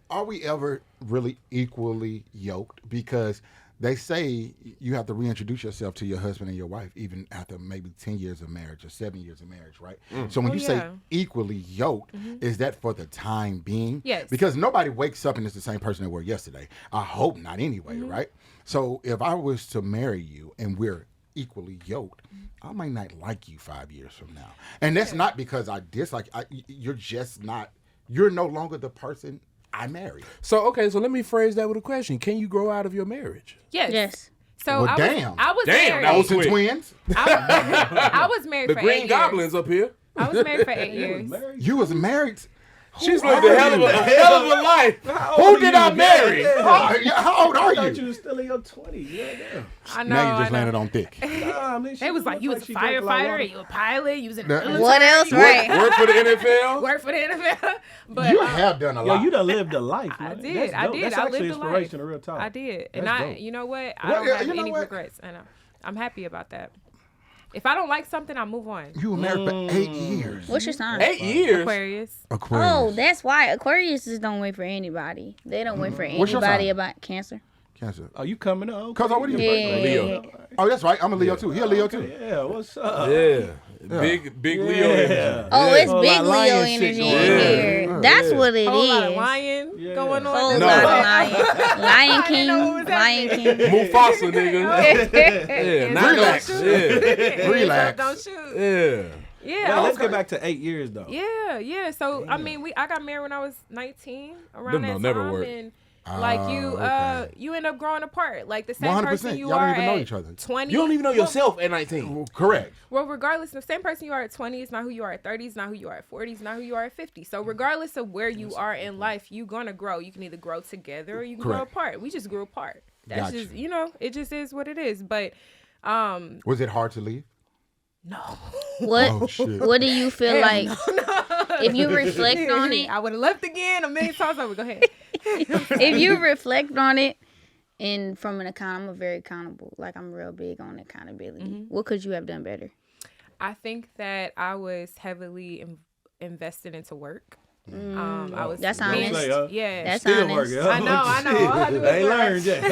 Are we ever really equally yoked? Because they say you have to reintroduce yourself to your husband and your wife even after maybe 10 years of marriage or 7 years of marriage, right? So when you say yeah. equally yoked, is that for the time being? Yes. Because nobody wakes up and it's the same person they were yesterday. I hope not anyway, right? So if I was to marry you and we're equally yoked, I might not like you 5 years from now. And that's not because I dislike you're just not, you're no longer the person I married. So, okay, so let me phrase that with a question. Can you grow out of your marriage? Yes. So Well, I damn. was Damn, married. that was Olsen quick. twins? I was married The for Green 8 Goblins up here. years. I was married for 8 years. You was married? She's Who lived a are hell of you? a hell of a life. Who did I marry? How old I are thought you you? was still in your 20s. Yeah, damn. I know. Now you just I know. landed on thick. Nah, I mean, she They was like, you was a she drank lot of firefighter, water. you a pilot, you was in the That- military. What else? Right. Work for the NFL? Work for the NFL. But You have done a Yo, lot. you done lived a life, man. I did. That's I dope. did. That's I actually lived a life. inspiration, real talk. I did. And That's I, dope. you know what? I Well, don't have you know any what? regrets. And I'm happy about that. If I don't like something, I move on. You were married for 8 years. What's your sign? 8 years? Aquarius. Aquarius. Oh, that's why Aquariuses don't wait for anybody. They don't wait for What's your anybody sign? about Cancer. Cancer. Oh, you coming up? Cuz, what are you? Yeah. Leo. Oh, that's right. I'm a Leo too. He a Leo too. Yeah, what's up? Yeah. Big Leo energy. Oh, it's Whole big lot of Leo lion shit energy going in on. here. That's what it Whole lot of is. lion Yeah. going on. Whole No. lot of lion. Lion King. know what was Lion happening. King. Mufasa, nigga. Yeah, not Relax. Yeah. Relax. Don't shoot. Yeah. Yeah. Well, let's okay. get back to 8 years though. Yeah. So I mean, I got married when I was 19. Around Them that don't never time, work. and like okay. you end up growing apart. Like the same 100%. person you Y'all don't are even know at each other. 20. You don't even know yourself at 19. Well, correct. Well, regardless, the same person you are at 20 is not who you are at 30, is not who you are at 40, is not who you are at 50. So regardless of where you are in life, you're gonna grow. You can either grow together or you can grow Correct. apart. We just grew apart. That's Gotcha. just it just is what it is. But Was it hard to leave? no. What Oh, shit. What do you feel like if you reflect on it? I would have left again a million times over. Go ahead. If you reflect on it, and from an account, I'm very accountable. Like I'm real big on accountability. Mm-hmm. What could you have done better? I think that I was heavily invested into work. I was That's being- honest. Say, huh? Yeah. That's Still honest. working. I know. All I do is They ain't work. learned yet.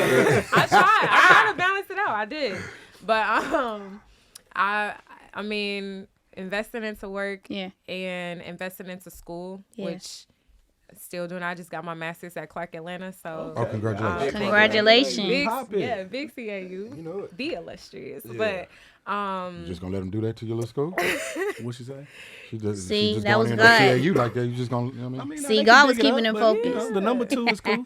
I tried to balance it out. I did, but I mean, investing into work, Yeah. and investing into school, Yeah. which still doing. I just got my master's at Clark Atlanta, so Oh, congratulations. Congratulations. big, Poppin'. yeah, big CAU, You know it. the illustrious, but You just gonna let him do that to your little school? What she say? See, she just that going was in God. to you like that. You just gonna, you know what I mean? See, they God can was dig it keeping up, him but, you know, focused. the number 2 is cool.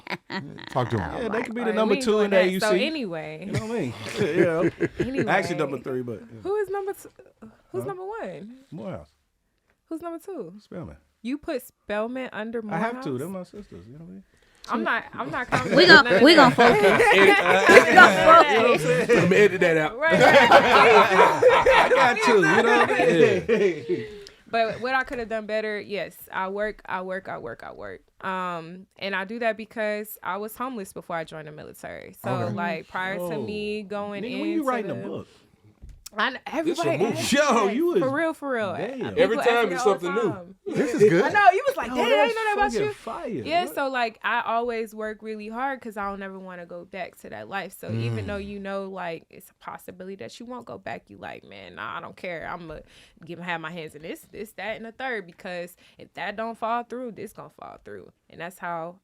Talk to him. Yeah, they could be all the right, number we ain't 2 in doing the that. AUC. So anyway, You know what I mean? Yeah. anyway, Actually, number 3, but who is number 2? Who's number 1? Morehouse. Who's number 2? Spellman. You put Spellman under I Morehouse? have to. They're my sisters. You know what I mean? I'm not commenting. We on none of gonna that. focus. Let me edit that out. Right. I got you. You know what I mean? But what I could have done better, yes, I work. And I do that because I was homeless before I joined the military. So like prior to me going Nigga, in, when you writing a book? Everybody movie. asks Yo, me, you was for real. Damn. People Every ask time me it's all the something new. time. This is good. I know you was like, Yo, "Dang, I ain't that's know that about fucking you." Fire. Yeah, What? so like I always work really hard because I don't ever want to go back to that life. So even though you know like it's a possibility that you won't go back, you like, man, nah, I don't care. I'm gonna have my hands in this, that, and the third because if that don't fall through, this gonna fall through, and that's how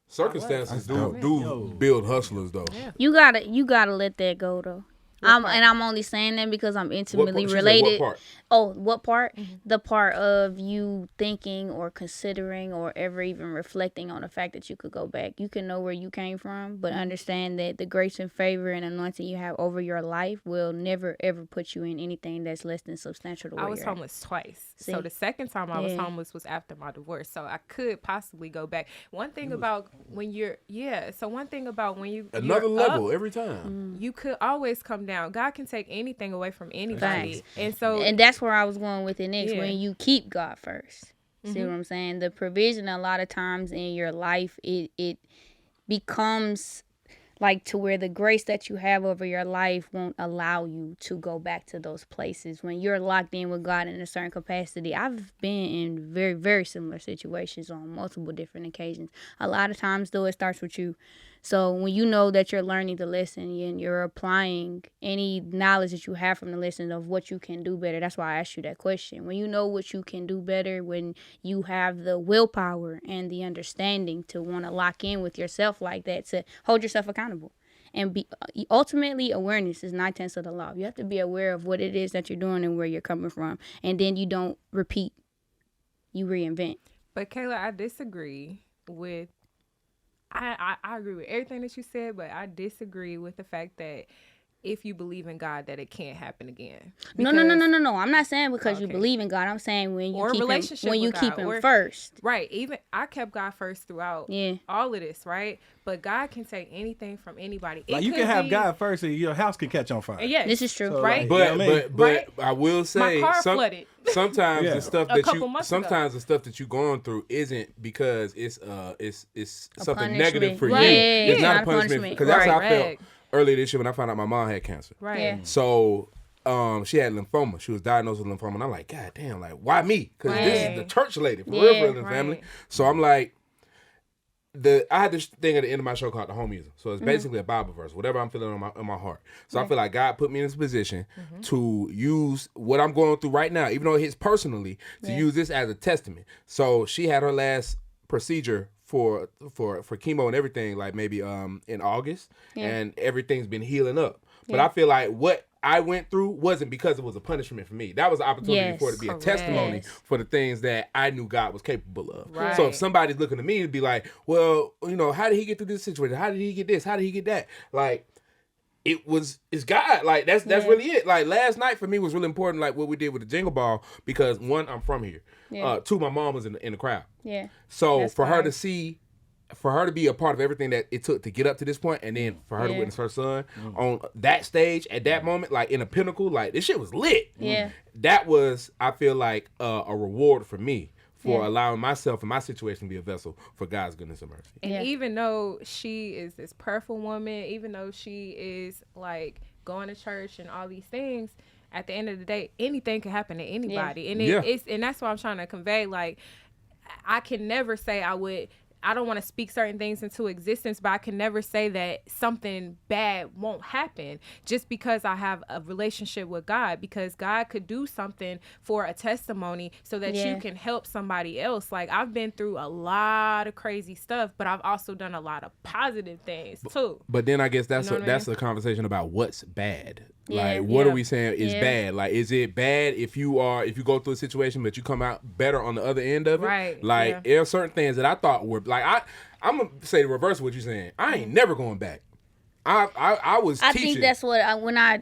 Circumstances Yo. do build hustlers, though. Yeah. You gotta let that go though. I'm only saying that because I'm intimately She said related. what part? Oh, what part? The part of you thinking or considering or ever even reflecting on the fact that you could go back. You can know where you came from, but understand that the grace and favor and anointing you have over your life will never ever put you in anything that's less than substantial to where I was you're at. homeless twice. See? So the second time I was Yeah. homeless was after my divorce. So I could possibly go back. One thing about when you're Another you're level up, every time. you could always come down. God can take anything away from anybody. Facts. And so And that's where I was going with it next. Yeah. When you keep God first, see what I'm saying? The provision a lot of times in your life, it becomes like to where the grace that you have over your life won't allow you to go back to those places. When you're locked in with God in a certain capacity, I've been in very, very similar situations on multiple different occasions. A lot of times, though, it starts with you. So when you know that you're learning the lesson and you're applying any knowledge that you have from the lesson of what you can do better, that's why I asked you that question. When you know what you can do better, when you have the willpower and the understanding to want to lock in with yourself like that, to hold yourself accountable. And be ultimately, awareness is 9/10 of the law. You have to be aware of what it is that you're doing and where you're coming from. And then you don't repeat, you reinvent. But Kayla, I disagree with I agree with everything that you said, but I disagree with the fact that if you believe in God, that it can't happen again. No. I'm not saying because you believe in God. I'm saying when you Or keep relationship him, when you with keep God, him or- first. Right. Even I kept God first throughout all of this, right? But God can take anything from anybody. Like you can have God first and your house can catch on fire. Yes. This is true. So, Right. like, But Right? I will say My car flooded. sometimes Yeah. the stuff A that couple you months ago. sometimes the stuff that you're going through isn't because it's something punishment. negative for Right. you. Yeah, It's not not a a punishment punishment. because that's how I felt Right. earlier this year when I found out my mom had cancer. Right. Yeah. So she had lymphoma. She was diagnosed with lymphoma, and I'm like, God damn, like why me? Because this is the church lady for real in the family. Right. So I'm like. I had this thing at the end of my show called the Homies. So it's basically a Bible verse, whatever I'm feeling in my heart. So I feel like God put me in this position to use what I'm going through right now, even though it hits personally, to use this as a testament. So she had her last procedure for chemo and everything, like maybe in August, and everything's been healing up. But I feel like what I went through wasn't because it was a punishment for me. That was an opportunity for it to be a testimony Yes. for the things that I knew God was capable of. Right. So if somebody's looking at me to be like, well, how did he get through this situation? How did he get this? How did he get that? Like, it's God. Like, that's really it. Like, last night for me was really important, like what we did with the Jingle Ball, because one, I'm from here. Two, my mom was in the crowd. Yeah. So That's for her fire. to see, for her to be a part of everything that it took to get up to this point, and then for her to witness her son on that stage at that moment, like in a pinnacle, like this shit was lit. Yeah. That was, I feel like, a reward for me for allowing myself and my situation to be a vessel for God's goodness and mercy. And even though she is this prayerful woman, even though she is like going to church and all these things, at the end of the day, anything can happen to anybody. And it's and that's what I'm trying to convey. Like, I can never say I don't want to speak certain things into existence, but I can never say that something bad won't happen just because I have a relationship with God, because God could do something for a testimony so that you can help somebody else. Like, I've been through a lot of crazy stuff, but I've also done a lot of positive things too. But then I guess that's You know what I mean? a conversation about what's bad. Yeah. Like, what Yeah. are we saying is bad? Like, is it bad if you go through a situation but you come out better on the other end of it? Right, Like, there are certain things that I thought were like I'm gonna say the reverse of what you're saying. I ain't never going back. I was I teaching. think that's what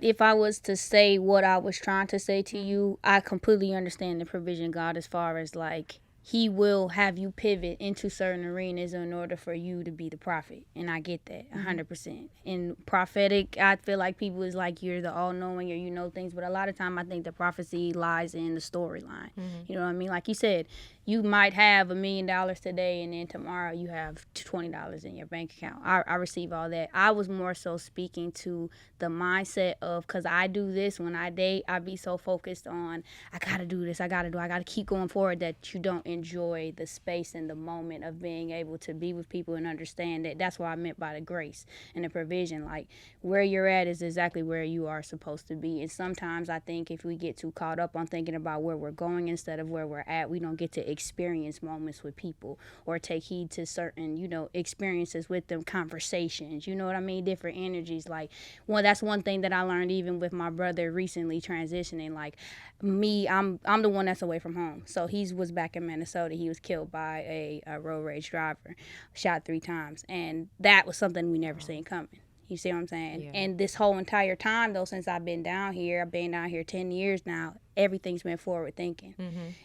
if I was to say what I was trying to say to you, I completely understand the provision God as far as like he will have you pivot into certain arenas in order for you to be the prophet. And I get that 100%. In prophetic, I feel like people is like, you're the all-knowing or you know things. But a lot of time I think the prophecy lies in the storyline. You know what I mean? Like you said, you might have $1 million today and then tomorrow you have $20 in your bank account. I receive all that. I was more so speaking to the mindset of, because I do this when I date, I be so focused on, I got to do this, I got to keep going forward, that you don't enjoy the space and the moment of being able to be with people and understand that. That's what I meant by the grace and the provision. Like, where you're at is exactly where you are supposed to be. And sometimes I think if we get too caught up on thinking about where we're going instead of where we're at, we don't get to experience moments with people or take heed to certain, you know, experiences with them, conversations, you know what I mean, different energies. Like, well, that's one thing that I learned even with my brother recently transitioning. Like me, I'm the one that's away from home. So he was back in Minnesota. He was killed by a road rage driver, shot 3 times, and that was something we never seen coming. You see what I'm saying? Yeah. And this whole entire time, though, since I've been down here 10 years now, everything's been forward thinking.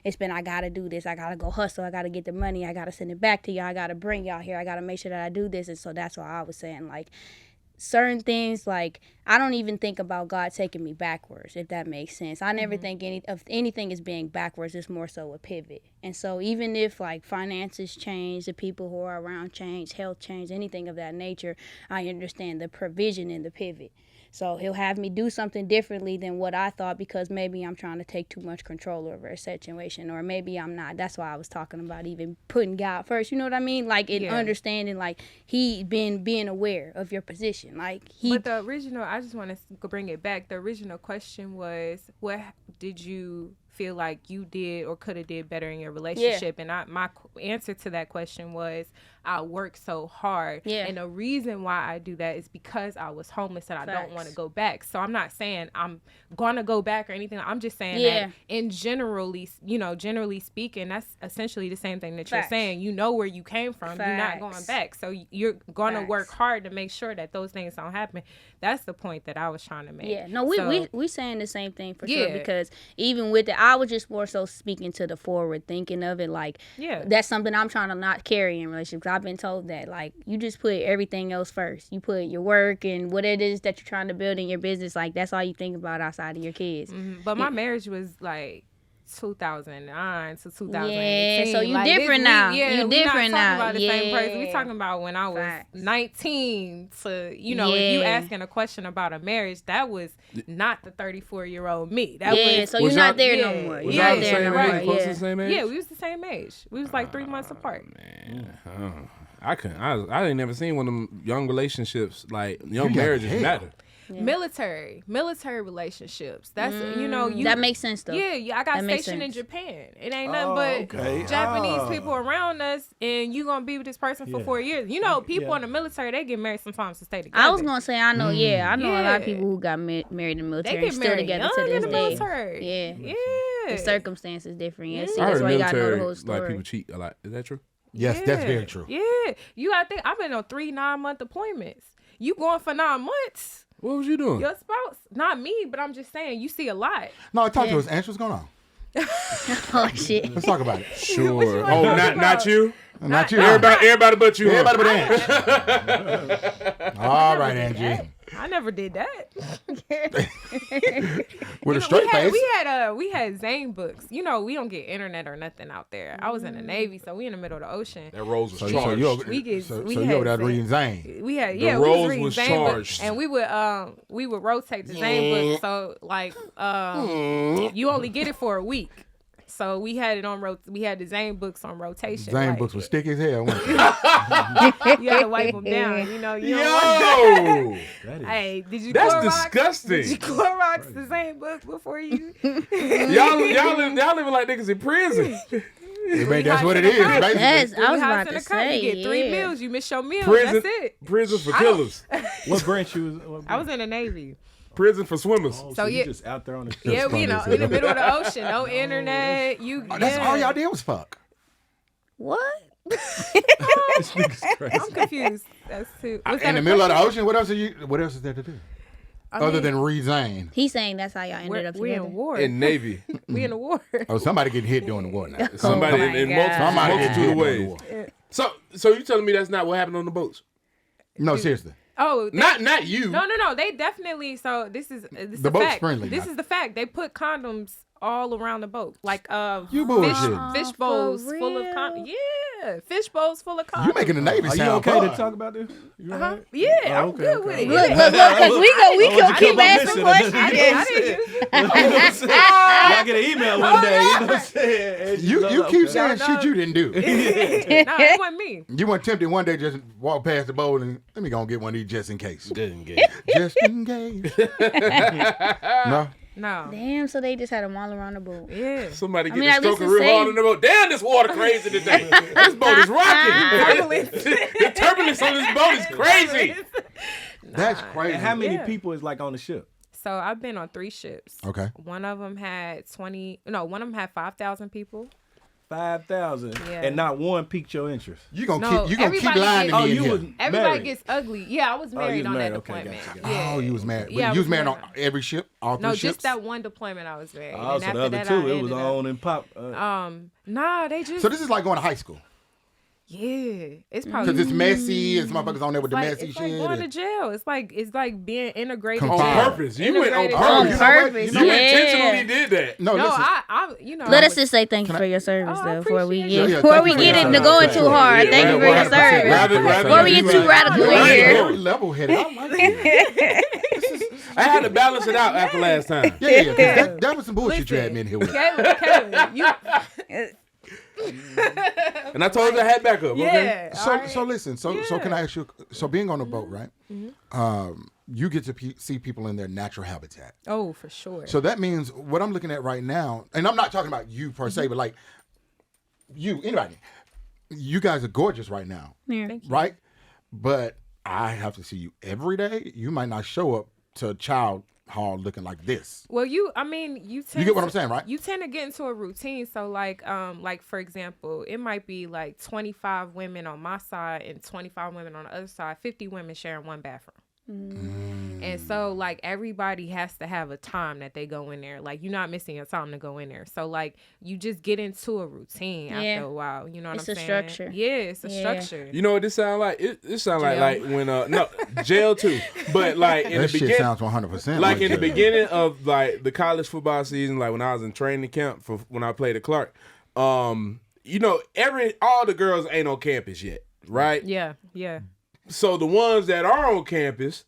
It's been, I got to do this. I got to go hustle. I got to get the money. I got to send it back to y'all. I got to bring y'all here. I got to make sure that I do this. And so that's why I was saying, like, certain things, like, I don't even think about God taking me backwards, if that makes sense. I never think of anything as being backwards. It's more so a pivot. And so even if, like, finances change, the people who are around change, health change, anything of that nature, I understand the provision in the pivot. So he'll have me do something differently than what I thought, because maybe I'm trying to take too much control over a situation, or maybe I'm not. That's why I was talking about even putting God first. You know what I mean? Like, in understanding, like, he being aware of your position. Like, But the original, I just want to bring it back. The original question was, what did you feel like you did or could have did better in your relationship? And my answer to that question was, I work so hard. And the reason why I do that is because I was homeless and I don't want to go back. So I'm not saying I'm going to go back or anything. I'm just saying that in generally speaking, that's essentially the same thing that you're saying. You know where you came from. You're not going back. So you're going to work hard to make sure that those things don't happen. That's the point that I was trying to make. Yeah, no, we saying the same thing for sure, because even with it, I was just more so speaking to the forward thinking of it. Like, that's something I'm trying to not carry in relationships. I've been told that, like, you just put everything else first. You put your work and what it is that you're trying to build in your business. Like, that's all you think about outside of your kids. But my marriage was like 2009 to 2018. Yeah, so you different now. You different now. Talking about the same person. We talking about when I was 19 to, if you asking a question about a marriage, that was not the 34-year-old me. That was, so you're not there no more. Was y'all the same age? Close to the same age? Yeah, we was the same age. We was like 3 months apart. Man, I ain't never seen one of them young relationships, like young marriages matter. Military relationships. That's that makes sense though. Yeah, I got stationed in Japan. It ain't nothing but Japanese people around us, and you gonna be with this person for 4 years. People in the military, they get married sometimes to stay together. I was gonna say I know a lot of people who got married in the military they get and still together to this day. Military. Yeah. The circumstances different. I See, heard that's why you gotta know the military, whole story. like, people cheat a lot. Is that true? Yes, that's very true. Yeah, you gotta think. I've been on 3 9-month deployments. You going for 9 months? What was you doing? Your spouse? Not me, but I'm just saying you see a lot. No, talk to us, Angie. What's going on? Oh shit. Let's talk about it. Sure. Oh, not you. Not you. Everybody but you. Everybody but Angie. All right, Angie. I never did that. With a straight face. We had Zane books. We don't get internet or nothing out there. I was in the Navy, so we in the middle of the ocean. That Rose was charged. So you over there reading Zane. We had Rose was Zane charged, and we would rotate the Zane book. So like you only get it for a week. So we had it on we had the Zane books on rotation. Zane books were sticky as hell. You had to wipe them down. You don't want that. Hey, did you? That's Clorox? disgusting. Did you Clorox the Zane book before you? y'all living like niggas in prison. That's what it is. Yes, I was about to say. You get 3 meals. You miss your meal. Prison, that's it. Prison for killers. What branch you was? I was in the Navy. Prison for swimmers. Oh, so you just out there on the in the middle of the ocean, no internet. That's all y'all did was fuck. What? I'm confused. That's too. In the middle of the ocean, what else is there to do? Other than resign. He's saying that's how y'all ended up we're together. in war. In Navy. We in a war. Oh, somebody getting hit during the war now. Somebody my in God. Somebody getting hit multitude of during the ways. war. So you telling me that's not what happened on the boats? No, seriously. Oh, Not you. No. They definitely. So this is The a boat's fact. friendly This now. is the fact. They put condoms all around the boat, like You bullshitting. fish bowls for full of real? condoms. Yeah, fish bowls full of condoms. You making the Navy Are sound you okay hard. to talk about this? You all Uh-huh. right? Yeah, Oh, I'm okay, good with okay. it. Look, because we can keep asking questions. I didn't use it. I get an email one day. You know what I'm saying? And You keep okay. saying Y'all shit you didn't do. No, it wasn't me. You weren't tempted one day just walk past the boat and let me go and get one of these just in case. Didn't get Just in case. No. No. Damn, so they just had them all around the boat. Yeah. Somebody I mean, getting at least stroking it's real hard safe. in the boat. Damn, this water crazy today. This boat is rocking. The turbulence on this boat is crazy. That's crazy. And how many Yeah. people is like on the ship? So I've been on 3 ships. Okay. One of them had 5,000 people. 5,000. Yeah. And not one piqued your interest. You gonna No, keep you gonna keep everybody lying to gets- me in you here. was Everybody married. gets ugly. Yeah, I was you married was on married. that Okay, deployment. gotcha, gotcha. Yeah. Oh, you was married. Yeah, I You was was married on married. every ship, all 3 No, ships. just that one deployment I was married. Oh, and so after the other that, two, I it was ended on and pop. Nah, they just So this is like going to high school. yeah. It's probably Because it's messy and motherfuckers on there with the messy it's shit. like going to and- jail. It's like being integrated. On Confined. purpose. You went on Integrated. purpose. On You know what? purpose, You yeah. intentionally did that. No, No, listen. Let I us just say thank you for your service, Oh, I though, before we appreciate get it. Yeah, before thank we you for get your into service. going For too sure. hard. Yeah, Thank you for your 100%. service. Rather Before we you get too like- radical in Right. here. Very level-headed. I like it. I had to balance it out after last time. Yeah, because that was some bullshit you had me in here with. Kayla, you And I told you I had backup. Okay? yeah. all right. So listen. So can I ask you? So being on the boat, right? You get to see people in their natural habitat. Oh, for sure. So that means what I'm looking at right now, and I'm not talking about you per se, but like you, anybody. You guys are gorgeous right now, Yeah. right? But I have to see you every day. You might not show up to child hall looking like this. Well, you tend get what I'm saying, right? You tend to get into a routine. So like for example, it might be like 25 women on my side and 25 women on the other side, 50 women sharing one bathroom. And so like everybody has to have a time that they go in there. Like you're not missing your time to go in there. So like you just get into a routine after a while. You know what It's I'm a saying? structure. Yeah, it's a Yeah. structure. You know what this sound like? It sound like Jail. when no jail too, but like in That the shit beginning, sounds 100%. like in the jail. beginning of like the college football season, like when I was in training camp for when I played at Clark. You know, all the girls ain't on campus yet, right? Yeah. So the ones that are on campus,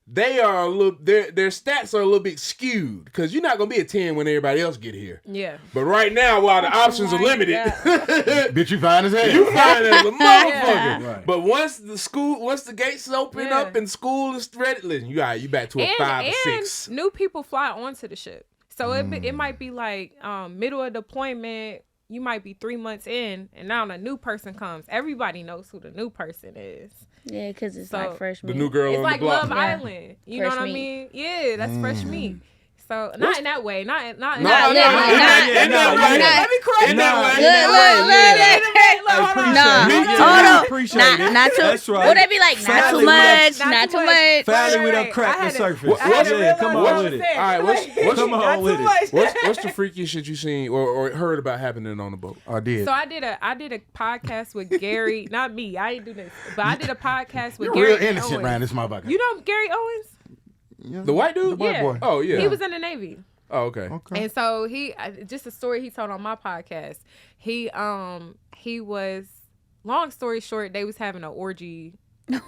they are a little their stats are a little bit skewed because you're not gonna be a 10 when everybody else get here. Yeah. But right now, while the options are limited, Bitch, you fine as hell. you find as a motherfucker. Yeah. Right. But once the gates open Yeah. up and school is ready, listen, you back to a 5 or 6. New people fly onto the ship. So it might be like middle of deployment. You might be 3 months in, and now a new person comes. Everybody knows who the new person is. Yeah, because it's So, like fresh The meat. new girl It's on like the block. Love Yeah. Island. You know Fresh what I meat. mean? Yeah, that's fresh meat. So not in that way. Not in No, that no, way. no, not- in that way. not- Let me correct in that way. Not too. That's right. Would they be like not Family too with much, Not not too too much. much? Family with Right. a crack I had the to- surface. I had to Yeah, realize come what on you with it. said. All right, what's Come on with it. what's the freakiest shit you seen or heard about happening on the boat? I did. So I did a podcast with Gary. Not me. I didn't do this. But I did a podcast with You're Gary real innocent Owens. around this motherfucker. You know Gary Owens? Yeah. The white dude? The white Yeah. boy. Oh yeah. He was in the Navy. Oh okay. Okay. And so just a story he told on my podcast. He was, long story short, they was having an orgy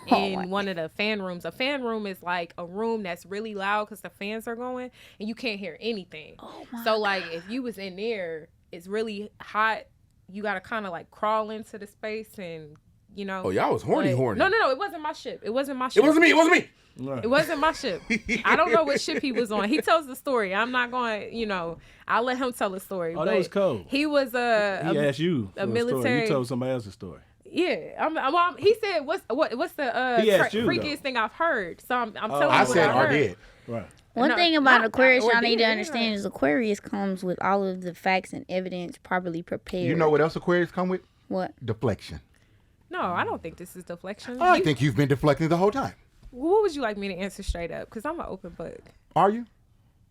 in one of the fan rooms. A fan room is like a room that's really loud because the fans are going and you can't hear anything. So like if you was in there, it's really hot. You gotta kind of like crawl into the space and you know. Oh, y'all was horny. No, it wasn't my ship. It wasn't my ship. It wasn't me. It wasn't me. Right. It wasn't my ship. I don't know what ship he was on. He tells the story. I'm not going, I'll let him tell the story. Oh, that was cold. He was He asked you for a a story. military. You told somebody else's story. Yeah. He said, what's the He asked you, freakiest though. thing I've heard? So I'm telling you I what said I or heard. did. Right. One No, thing about not- Aquarius or y'all need to did, understand is Aquarius comes with all of the facts and evidence properly prepared. You know what else Aquarius come with? What? Deflection. No, I don't think this is deflection. I think you've been deflecting the whole time. What would you like me to answer straight up? Because I'm an open book. Are you?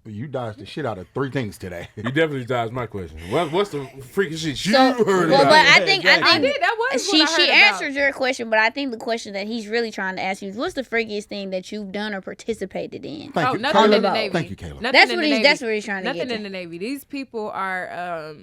You dodged the shit out of 3 things today. You definitely dodged my question. What's the freaking shit you So, heard well, about? but I think I did. That was she what I heard answered about. your question, but I think the question that he's really trying to ask you is, what's the freakiest thing that you've done or participated in? Thank you, nothing Kayla. in the Navy. Thank you, Kayla. Nothing That's in what the he's. Navy. That's what he's trying to Nothing get in to. the Navy. These people are.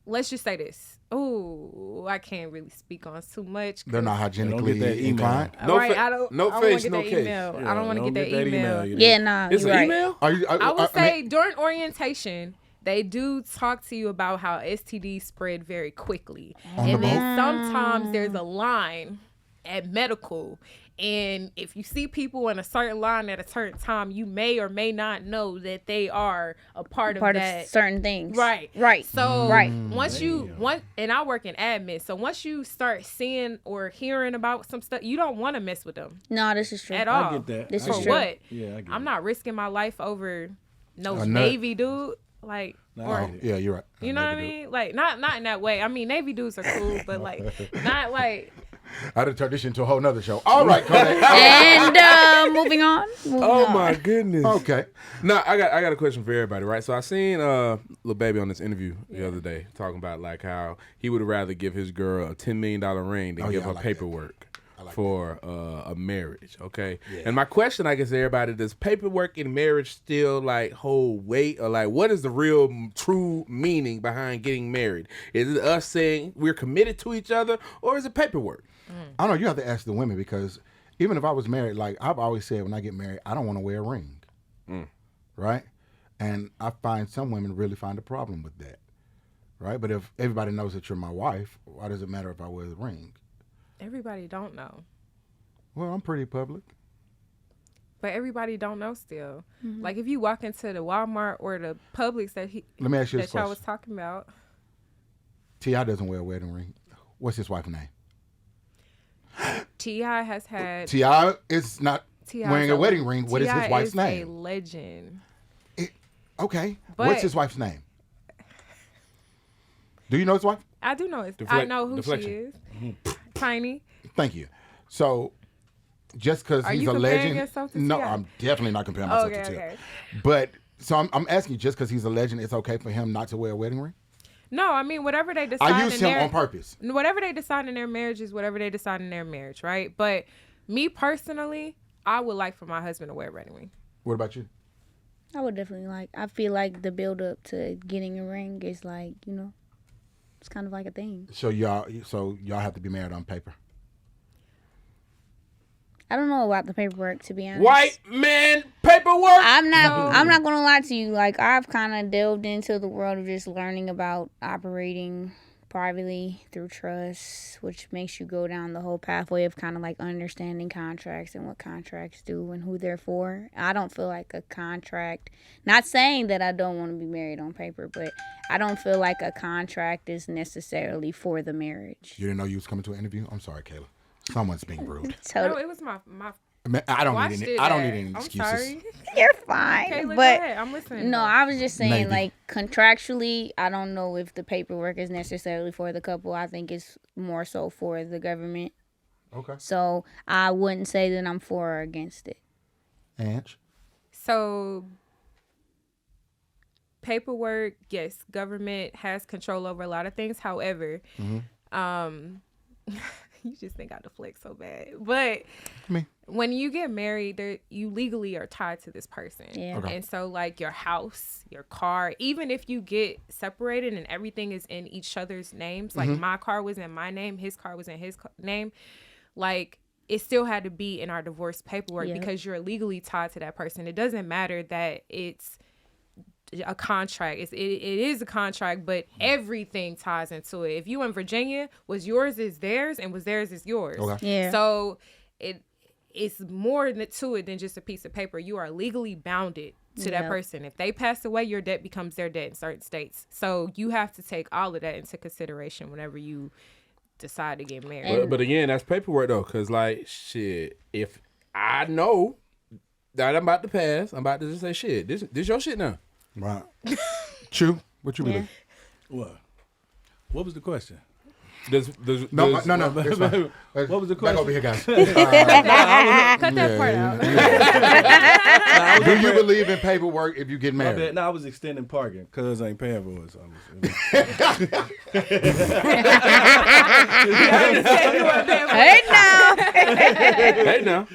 Let's just say this. Oh, I can't really speak on too much. They're not Don't get hygienically that email. inclined. No right, fa- I don't. no I don't face, wanna no get that case. email. Yeah, I don't want to get that email. Yeah, nah. It's you're an right. email? I would say mean, during orientation, they do talk to you about how STDs spread very quickly. On the And then boat? sometimes there's a line at medical. And if you see people in a certain line at a certain time, you may or may not know that they are a part of that. of certain things. Right. Right. So Right. once and I work in admin, so once you start seeing or hearing about some stuff, you don't want to mess with them No, this is true. at all. I get that. This I is For get true. what? it. Yeah, I get I'm it. not risking my life over no A nut. Navy dude. Like, No, or I get it. Yeah, you're right. you know what I mean? Like, not in that way. I mean, Navy dudes are cool, but like, not like. I done turned this into a whole nother show. All right, Kodaq. And moving on. Oh my goodness. Okay. No, I got a question for everybody, right? So I seen Lil Baby on this interview the other day talking about like how he would rather give his girl a $10 million ring than give I her like paperwork for a marriage, okay? And my question, I guess, to everybody, does paperwork in marriage still like hold weight, or like what is the real true meaning behind getting married? Is it us saying we're committed to each other, or is it paperwork? I don't know. You have to ask the women, because even if I was married, like I've always said, when I get married, I don't want to wear a ring. Right? And I find some women really find a problem with that. Right? But if everybody knows that you're my wife, why does it matter if I wear the ring? Everybody don't know, Well, I'm pretty public. but everybody don't know still. Like if you walk into the Walmart or the Publix Let me ask you this that y'all question. was talking about, T.I. doesn't wear a wedding ring. What's his wife's name? T.I. has had T.I. is not T.I. wearing a wedding ring. What is his T.I. wife's is name? A legend. Okay. But- What's his wife's name? Do you know his wife? I do know it. I Deflect- know who deflection. she is. Tiny. Thank you. So, just because Are he's you a comparing legend, yourself to no, T.I.? I'm definitely not comparing myself Okay, to T.I. okay. But so I'm asking you, just because he's a legend, it's okay for him not to wear a wedding ring? No, I mean whatever they decide. I used in him their, on purpose. Whatever they decide in their marriage is whatever they decide in their marriage, right? But me personally, I would like for my husband to wear a wedding ring. What about you? I would definitely like. I feel like the build up to getting a ring is like, it's kind of like a thing. So y'all have to be married on paper. I don't know about the paperwork, to be honest. White man paperwork. I'm not gonna lie to you. Like, I've kind of delved into the world of just learning about operating privately through trust, which makes you go down the whole pathway of kind of like understanding contracts and what contracts do and who they're for. I don't feel like a contract, not saying that I don't want to be married on paper, but I don't feel like a contract is necessarily for the marriage. You didn't know you was coming to an interview? I'm sorry, Kayla. Someone's being rude. So No, it was my Man, I don't watched need it. any. I don't need any I'm excuses. sorry. you're fine. Kayla, go but ahead. I'm listening. no, though. I was just saying, Maybe. like, contractually, I don't know if the paperwork is necessarily for the couple. I think it's more so for the government. Okay. So I wouldn't say that I'm for or against it. Ange? So paperwork, yes, government has control over a lot of things. However, you just think I deflect so bad. But Me. when you get married, you legally are tied to this person. Yeah. Okay. And so like your house, your car, even if you get separated and everything is in each other's names, like my car was in my name, his car was in his name, like it still had to be in our divorce paperwork Yep. because you're legally tied to that person. It doesn't matter that it's a contract. It is a contract, but everything ties into it. If you in Virginia, what's yours is theirs, and what's theirs is yours. Okay. Yeah. So it's more to it than just a piece of paper. You are legally bounded to that Yep. person. If they pass away, your debt becomes their debt in certain states. So you have to take all of that into consideration whenever you decide to get married. But again, that's paperwork though, cause like shit, if I know that I'm about to pass, I'm about to just say shit. This your shit now. Right. Chew, what you believe? What? What was the question? No. It's fine. What was the Back question? over here, guys. Cut that part out. Do you believe in paperwork if you get married? No, I was extending parking. Cuz ain't paying for it. So Hey now. Hey now.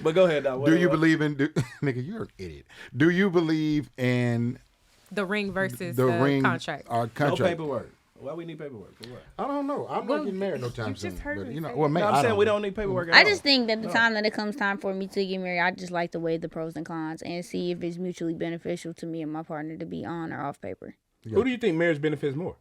but go ahead, dog. Do you believe in nigga? You're an idiot. Do you believe in The ring versus the ring contract. No contract? paperwork. Why we need paperwork for what? I don't know. I'm not getting married no time you just soon. heard But, me you know, say well, that. maybe I'm saying we don't need paperwork at all. I just think that the time that it comes time for me to get married, I just like to weigh the pros and cons and see if it's mutually beneficial to me and my partner to be on or off paper. Who do you think marriage benefits more?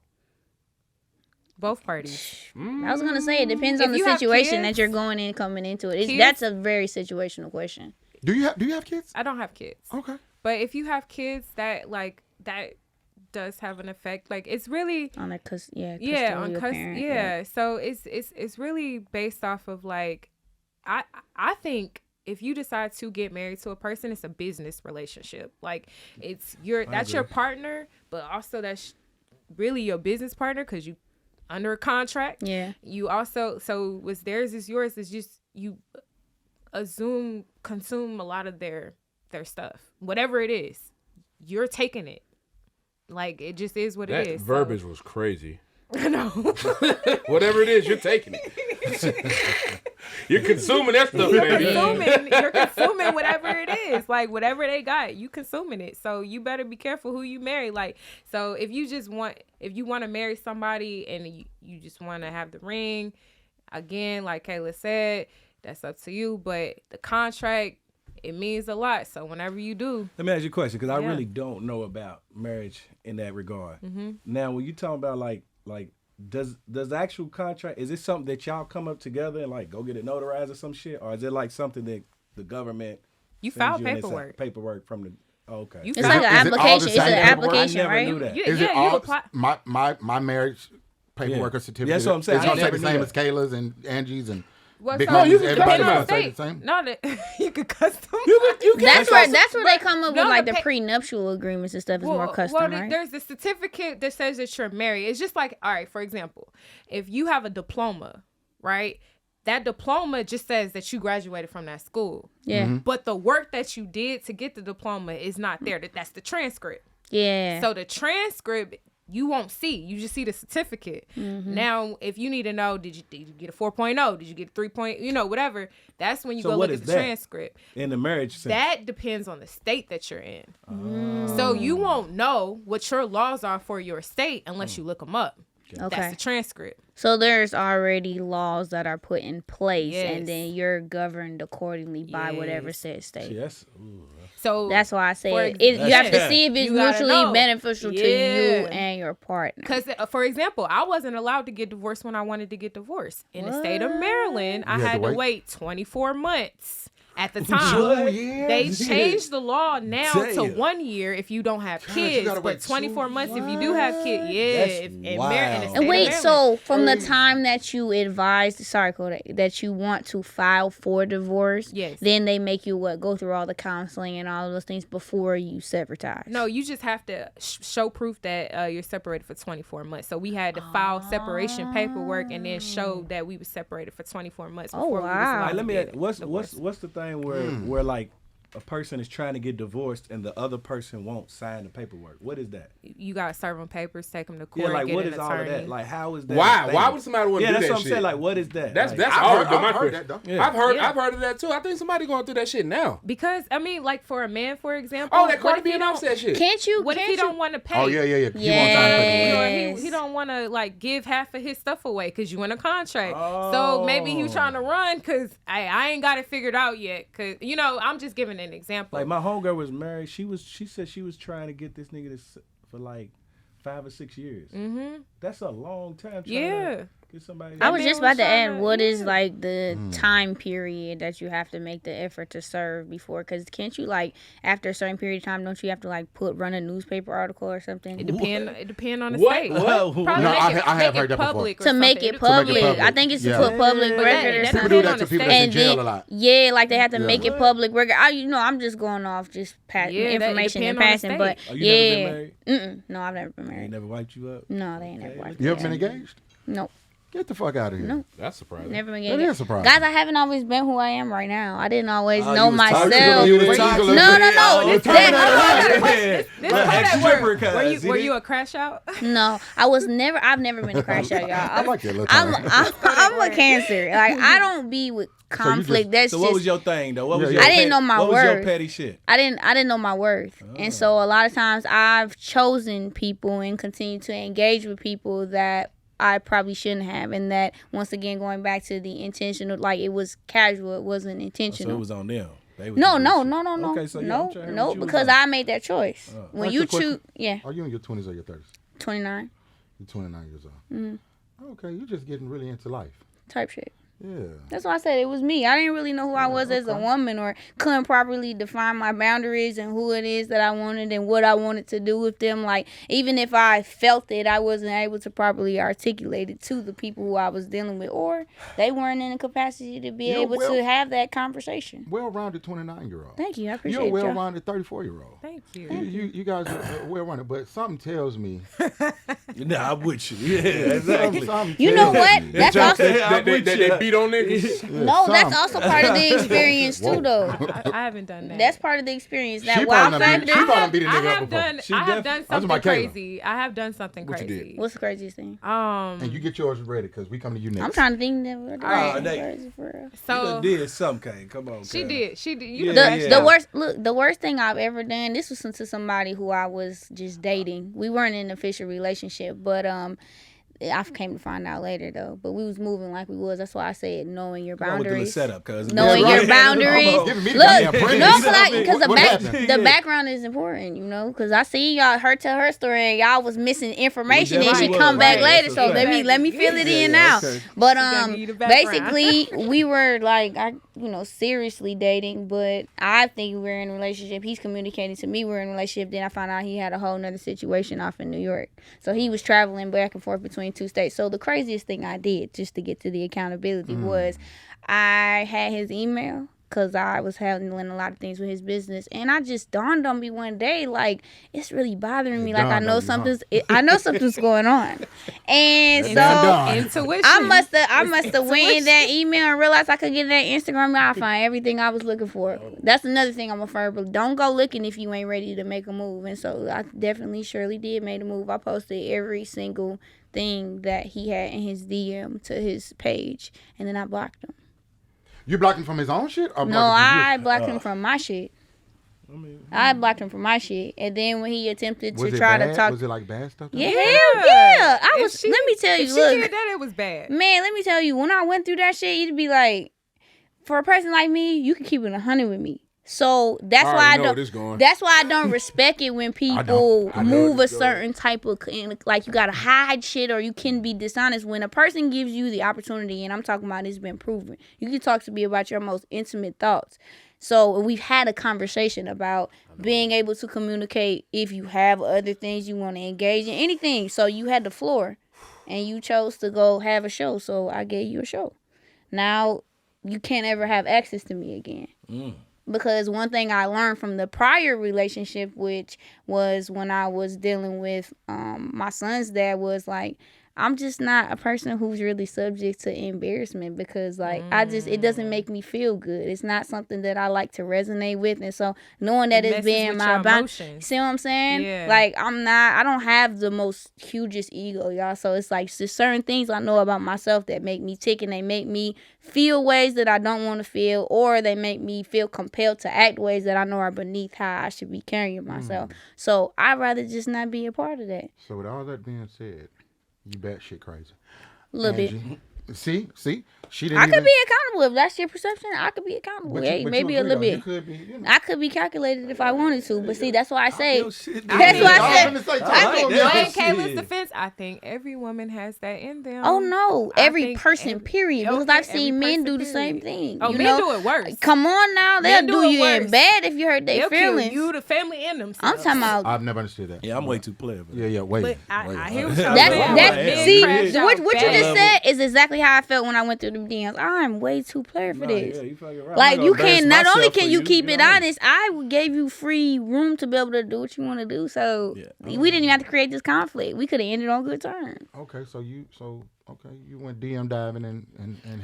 Both parties. I was gonna say it depends on If the you have situation kids- that you're going in, coming into it. Kids- That's a very situational question. Do you have kids? I don't have kids. Okay. But if you have kids, that does have an effect. Like it's really On a on on parent, yeah. So it's really based off of like I think if you decide to get married to a person, it's a business relationship. Like that's your partner, but also that's really your business partner because you under a contract. Yeah. You also what's theirs is yours. Is just you consume a lot of their stuff, whatever it is. You're taking it. Like it just is what That it is. verbiage was crazy. I know. Whatever it is, you're taking it. You're consuming that stuff, baby. You're consuming whatever it is. Like whatever they got, you consuming it. So you better be careful who you marry. Like so if you want to marry somebody and you just want to have the ring, again, like Kayla said, that's up to you. But the contract, it means a lot. So whenever you do. Let me ask you a question because I Yeah. really don't know about marriage in that regard. Mm-hmm. Now, when you talking about like does the actual contract, is it something that y'all come up together and like go get it notarized or some shit, or is it like something that the government You sends file you and it's paperwork. paperwork from the okay. You It's file- like an Is it all the application. It's same an paperwork? application, I never right? knew that. Yeah, Is it you all apply. my marriage paperwork Yeah. or certificate? That's what I'm saying. It's I gonna say never the knew same that. as Kayla's and Angie's and Well, Big so No, you Homies. can Everybody's custom gonna say state. the same. No, that you could custom. You can That's where they come up No, with like the the prenuptial agreements and stuff is more custom, right? There's the certificate that says that you're married. It's just like, all right, for example, if you have a diploma, right? That diploma just says that you graduated from that school. Yeah. But the work that you did to get the diploma is not there. That's the transcript. Yeah. So the transcript you won't see. You just see the certificate. Mm-hmm. Now, if you need to know, did you get a 4.0? Did you get a 3. Whatever. That's when you So go what look is at the that? transcript. In the marriage sense. That depends on the state that you're in. So you won't know what your laws are for your state unless you look them up. Okay. That's the transcript. So there's already laws that are put in place, Yes. and then you're governed accordingly by whatever Yes. said state. Yes. So That's why I For said ex- you have to Yeah. see if it's You gotta mutually know. beneficial to you Yeah. and your partner. because, for example, I wasn't allowed to get divorced when I wanted to get divorced. In the state of Maryland, I You had had to to wait? wait 24 months. At the time, Oh, yeah. they changed the law now to Damn. 1 year if you don't have you kids, gotta wait but 24 so- months if you do have kids. Yeah, That's in wild. the state And of wait, Maryland. so from the time that you advised, sorry, Kodaq, that you want to file for divorce, Yes. then they make you go through all the counseling and all of those things before you sever ties. No, you just have to show proof that you're separated for 24 months. So we had to file separation paperwork and then show that we were separated for 24 months before we was wow. allowed Like, let to me get ask, divorced. what's the thing where like a person is trying to get divorced and the other person won't sign the paperwork? What is that? You got to serve them papers, take them to Yeah, court, like get what an is all of attorney. that? Like how is that? Why? a thing? Why would somebody want to Yeah, do that's that what I'm shit? saying. Like what is that? That's Like, that's I've always heard- been my I've heard question. that, though. Yeah. I've heard of that too. I think somebody going through that shit now. Because, I mean, like for a man, for example. Oh, that what Cardi if B he and don't- Offset shit. Can't you? What if can't he you- don't want to pay? Oh yeah. He won't sign Yes. paperwork. He don't want to like give half of his stuff away because you in a contract. So maybe he trying to run because I ain't got it figured out yet. Because I'm just giving an example. Like my homegirl was married. She said she was trying to get this nigga for like 5 or 6 years. Mm-hmm. That's a long time. Trying Yeah. to get somebody. I was man just was about to trying add, to- what is yeah. like the time period that you have to make the effort to serve before? Because can't you like after a certain period of time, don't you have to like run a newspaper article or something? It depend on the What? state. What? Probably No, make I it- have make heard it that before. public or To make something. it public. public. I think it's Yeah. to put public But record or that People something. do depend that on to the people state. that's in And jail then, a lot. yeah, like they have to Yeah. make it public record. I'm just going off just Yeah, that- information in depend on the passing, but state. Oh, you never been yeah. married? No, I've never been They married. never wiped you up? No, they ain't Okay, never watched look You me. ever been engaged? Nope. Get the fuck out of here. No. That's surprising. Never been That gay. is surprising. Guys, I haven't always been who I am right now. I didn't always know you was myself. toxic. You was toxic. No. This Like, Kodak word. cuz, Were you a crash out? No, I've never been a crash out, y'all. I like that little I'm time. a Cancer. Like, I don't be with conflict. That's So just, what was your thing though? What was Yeah, your I didn't know my What was your worth. petty shit? I didn't know my worth. And so a lot of times I've chosen people and continue to engage with people that I probably shouldn't have. And that, once again, going back to the intentional, like, it was casual, it wasn't So intentional. it was on them. They was No. Okay, so yeah, I'm trying to hear what you was Because on. I made that choice. When Ask you you a question. choose, yeah, Are you in your 20s or your 30s? 29 You're 29 years old. Okay, you're just getting really into life. type shit. Yeah. That's why I said it was me. I didn't really know who I was as a woman, or couldn't properly define my boundaries and who it is that I wanted and what I wanted to do with them. Like, even if I felt it, I wasn't able to properly articulate it to the people who I was dealing with, or they weren't in a capacity to be You're able to have that conversation. Well-rounded 29-year-old. Thank you. I appreciate You're a y'all. well-rounded 34-year-old. Thank you. You guys are well-rounded, but something tells me. Nah, I'm with you. Yeah, exactly. Something You know tells what? me- That's also They beat on niggas. no. That's some- also part of the experience too, Whoa. though. I haven't done that. That's part of the experience. She That wow probably done beat- factor. she probably beat a I nigga up have before. done. She I have def- done That's something my Kayla. crazy. I have done something What you crazy. did? What's the craziest thing? And you get yours ready because we come to you next. I'm trying to think that. they- For real. You So done did something, Kay. Come on, she cuz. did. She did. You Yeah, done The, crashed the out. worst the worst thing I've ever done, this was to somebody who I was just dating. We weren't in an official relationship, but I came to find out later though. But we was moving like we was. That's why I said knowing your Come on with the little boundaries. setup, cuz. Knowing Yeah, your right. boundaries. Giving me the Look, goddamn no, pregnancy. because What happened? the background is important, you know. Because I see y'all tell her story and y'all was missing information, We and she definitely come was. back Right, later. that's So a fact. let me fill it in Yeah, now. okay. But gonna give you the background. basically we were like seriously dating, but I think we were in a relationship. He's communicating to me we're in a relationship. Then I found out he had a whole nother situation off in New York. So he was traveling back and forth between two states. So the craziest thing I did, just to get to the accountability, was I had his email because I was handling a lot of things with his business, and I just dawned on me one day, like, it's really bothering me. Like, I dawned know on you, huh? I know something's going on, and so dawned. Intuition. I must have went in that email and realized I could get that Instagram. I find everything I was looking for. That's another thing I'm a firm believer. Don't go looking if you ain't ready to make a move. And so I definitely surely did make a move. I posted every single thing that he had in his DM to his page, and then I blocked him. You blocked him from his own shit? Or No, blocked him from I you? blocked him from my shit. I blocked him from my shit, and then when he attempted Was to it try bad? to talk, Was it like bad stuff? yeah, hell yeah, I If was. she- Let me tell you, If she look, did that, it was bad. man, let me tell you, when I went through that shit, it'd be like, for a person like me, you can keep it 100 with me. So that's I why I already know don't. where this going. That's why I don't respect it when people I know move where a this certain type of, like, you gotta hide shit or you can be dishonest. When a person gives you the opportunity, and I'm talking about it's been proven, you can talk to me about your most intimate thoughts. So we've had a conversation about being able to communicate if you have other things you want to engage in, anything. So you had the floor, and you chose to go have a show. So I gave you a show. Now you can't ever have access to me again. Because one thing I learned from the prior relationship, which was when I was dealing with my son's dad, was like, I'm just not a person who's really subject to embarrassment because, like, it doesn't make me feel good. It's not something that I like to resonate with. And so knowing that It it's messes being with my your bound, emotions. see what I'm saying? Yeah. Like, I don't have the most hugest ego, y'all. So it's like just certain things I know about myself that make me tick, and they make me feel ways that I don't want to feel, or they make me feel compelled to act ways that I know are beneath how I should be carrying myself. So I'd rather just not be a part of that. So with all that being said, you batshit crazy. A little bit. Angie, See? She didn't I even... could be accountable if that's your perception. I could be accountable. But Hey, but maybe a agree, little though. You bit. could be, you know. I could be calculated if I wanted to, but see, that's why I say. Yo, shit, That's dude. why I I said. was finna say, I talk like to that. me. In Kayla's Shit. defense, I think every woman has that in them. Oh no, I every think person, every- period. Because okay, I've seen every men person, do the same period. thing. Oh, you men know? do it worse. Come on now, they'll Men do do it you in worse. bed if you hurt their They'll kill feelings. you, the family, and themselves. I'm talking about. I've never understood that. Yeah, I'm way too clever. Yeah, wait. But I hear what Wait. y'all That's saying. Wow. that. Yeah, See, yeah. what you just said is exactly exactly how I felt when I went through the DMs. I'm way too player for this. Yeah, you fucking right. Like, I'm you not gonna can't, not embarrass only myself can for you keep you it know what I mean? honest, I gave you free room to be able to do what you want to do. So we didn't even have to create this conflict. We could have ended on good terms. Okay, so you went DM diving and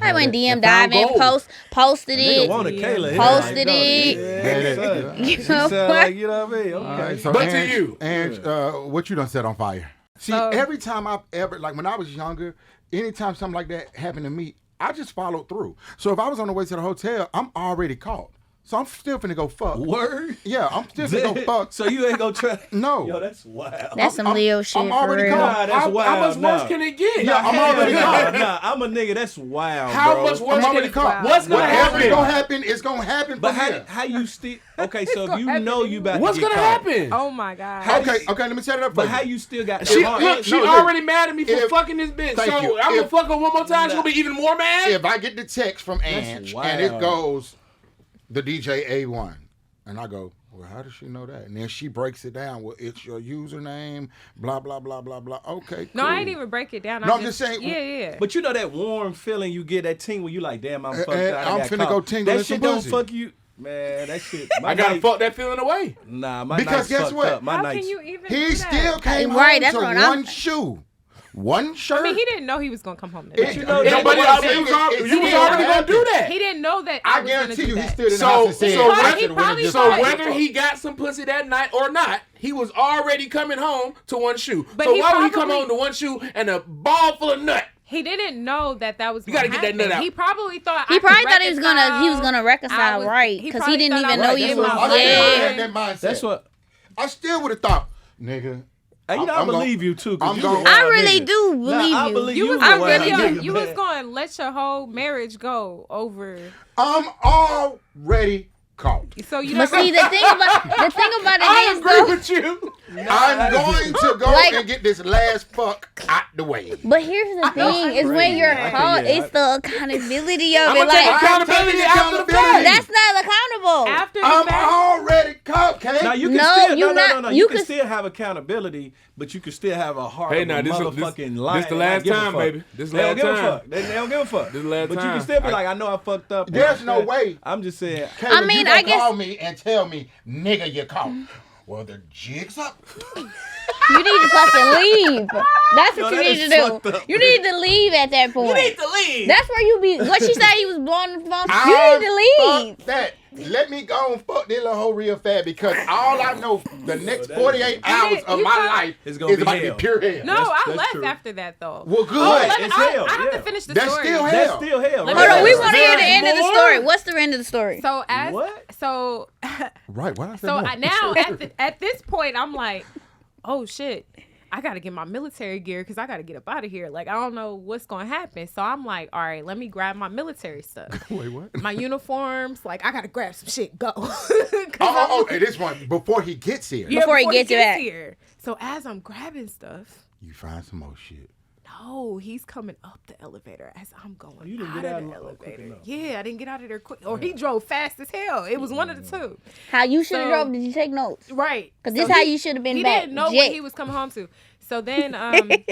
I had went that- DM and found diving, gold. posted Nigga it. wanted Kayla. Posted it. Yeah, You you know sound what? like, you know what I mean? Okay. All right, so But to Ange, you. Ange, what you done set on fire? See, every time I've ever, like when I was younger, anytime something like that happened to me, I just followed through. So if I was on the way to the hotel, I'm already caught. So I'm still finna go fuck. Word? Yeah, I'm still finna go fuck. So you ain't gonna try? No. Yo, that's wild. That's some Leo shit. I'm already for real. caught. Nah, that's wild. How much worse nah. can it get? Yeah, I'm already caught. Nah, I'm a nigga. That's wild, How bro. much worse I'm can already it caught. What's gonna Whatever's happen? gonna happen, it's gonna happen. But from here. how you still? Okay, so if you know you about What's to get gonna caught, happen? Oh my god. Okay, let me set it up for But you. how you still got? She Hold on. look, she No, look. already mad at me for If- fucking this bitch. Thank So you. I'm gonna If- fuck her one more time. She gonna be even more mad. If I get the text from Ange and it wild. goes, the DJ A1, and I go, well, how does she know that? And then she breaks it down. Well, it's your username, blah, blah, blah, blah, blah. Okay, No, cool. I ain't even break it down. No, I'm just saying- Yeah. But you know that warm feeling you get, that ting when you like, damn, I'm fucked and up. I'm finna go tingle in That some shit don't pussy. fuck you, man. That shit. My I gotta night- fuck that feeling away. Nah, my Because night's guess fucked what? Up. My How night's- can you even? He do still that? came Right, home that's to what I'm- one shoe, one shirt. I mean, he didn't know he was gonna come home. That It- night. know it- that- Nobody what else I'm saying was is- already it gonna happened. do that. He didn't know that. I was gonna guarantee do you, he that. stood in the So- house and said, so I he should've went and probably just So thought- fucked whether her. he got some pussy that night or not, he was already coming home to one shoe. But So he why would he come probably- home to one shoe and a ball full of nut? He didn't know that was. You gotta gonna get that nut happen. out. He probably thought. He probably thought he was gonna reconcile right, because he didn't even know you was. I Yeah. had that mindset. That's what. I still would have thought, nigga. Hey, you know, I I'm believe you too. 'Cause I'm you gonna- a wild I really nigga. do believe Nah, I you. believe You you. was a wild really nigga, do. you was man. going to let your whole marriage go over. I'm already caught. So you But never. see, the thing about it I is agree though. with you. I'm going to go Like- and get this last fuck out the way. But here's the thing: is when you're Yeah. caught, Yeah. it's the accountability of I'm it. gonna take Like accountability after the fact. that's not accountable. After the I'm fact, already caught, Kay. Now you can No, still you not- no. you You can can- still have accountability, but you can still have a heart Hey, of now, a this motherfucking lion. the last time, baby. This They don't last give a time. fuck. They don't give a fuck. This the last but you time. can still be like, I know I fucked up. There's no way. I'm just saying. Kayla, I mean, you gonna I guess- call me and tell me, nigga, you caught. Well, the jig's up. You need to fucking leave. That's what No, you that need is to fucked do. up, You need to leave at that point. to leave. That's where you be. What she said, he was blowing the phone. You need to leave. Fuck that. Let me go and fuck this little hoe real fast because all I know the next 48 hours of my life It's is gonna be about to hell. be pure hell. no, That's I left true. after that though. Well, good. Right. I It's hell, have to yeah. finish the That's story. still hell. That's still hell. Let me- Hold on, we There's want to hear the end of the more? story. What's the end of the story? So as What? so Right. What I said so no. I, now at this point I'm like, oh shit, I gotta get my military gear because I gotta get up out of here. Like I don't know what's gonna happen. So I'm like, all right, let me grab my military stuff. Wait, what? My uniforms, like I gotta grab some shit. Go. Oh, hey, this one before he gets here. Yeah, Before he gets back. here. So as I'm grabbing stuff, You find some more shit. no, he's coming up the elevator as I'm going You didn't out get out of the quick elevator. enough. Yeah, I didn't get out of there quick. Or he drove fast as hell. It was one of the two. How you should have So- drove? Did you take notes? Right. Because So this how he- you should have been He back. didn't know Jet. what he was coming home to. So then I'm a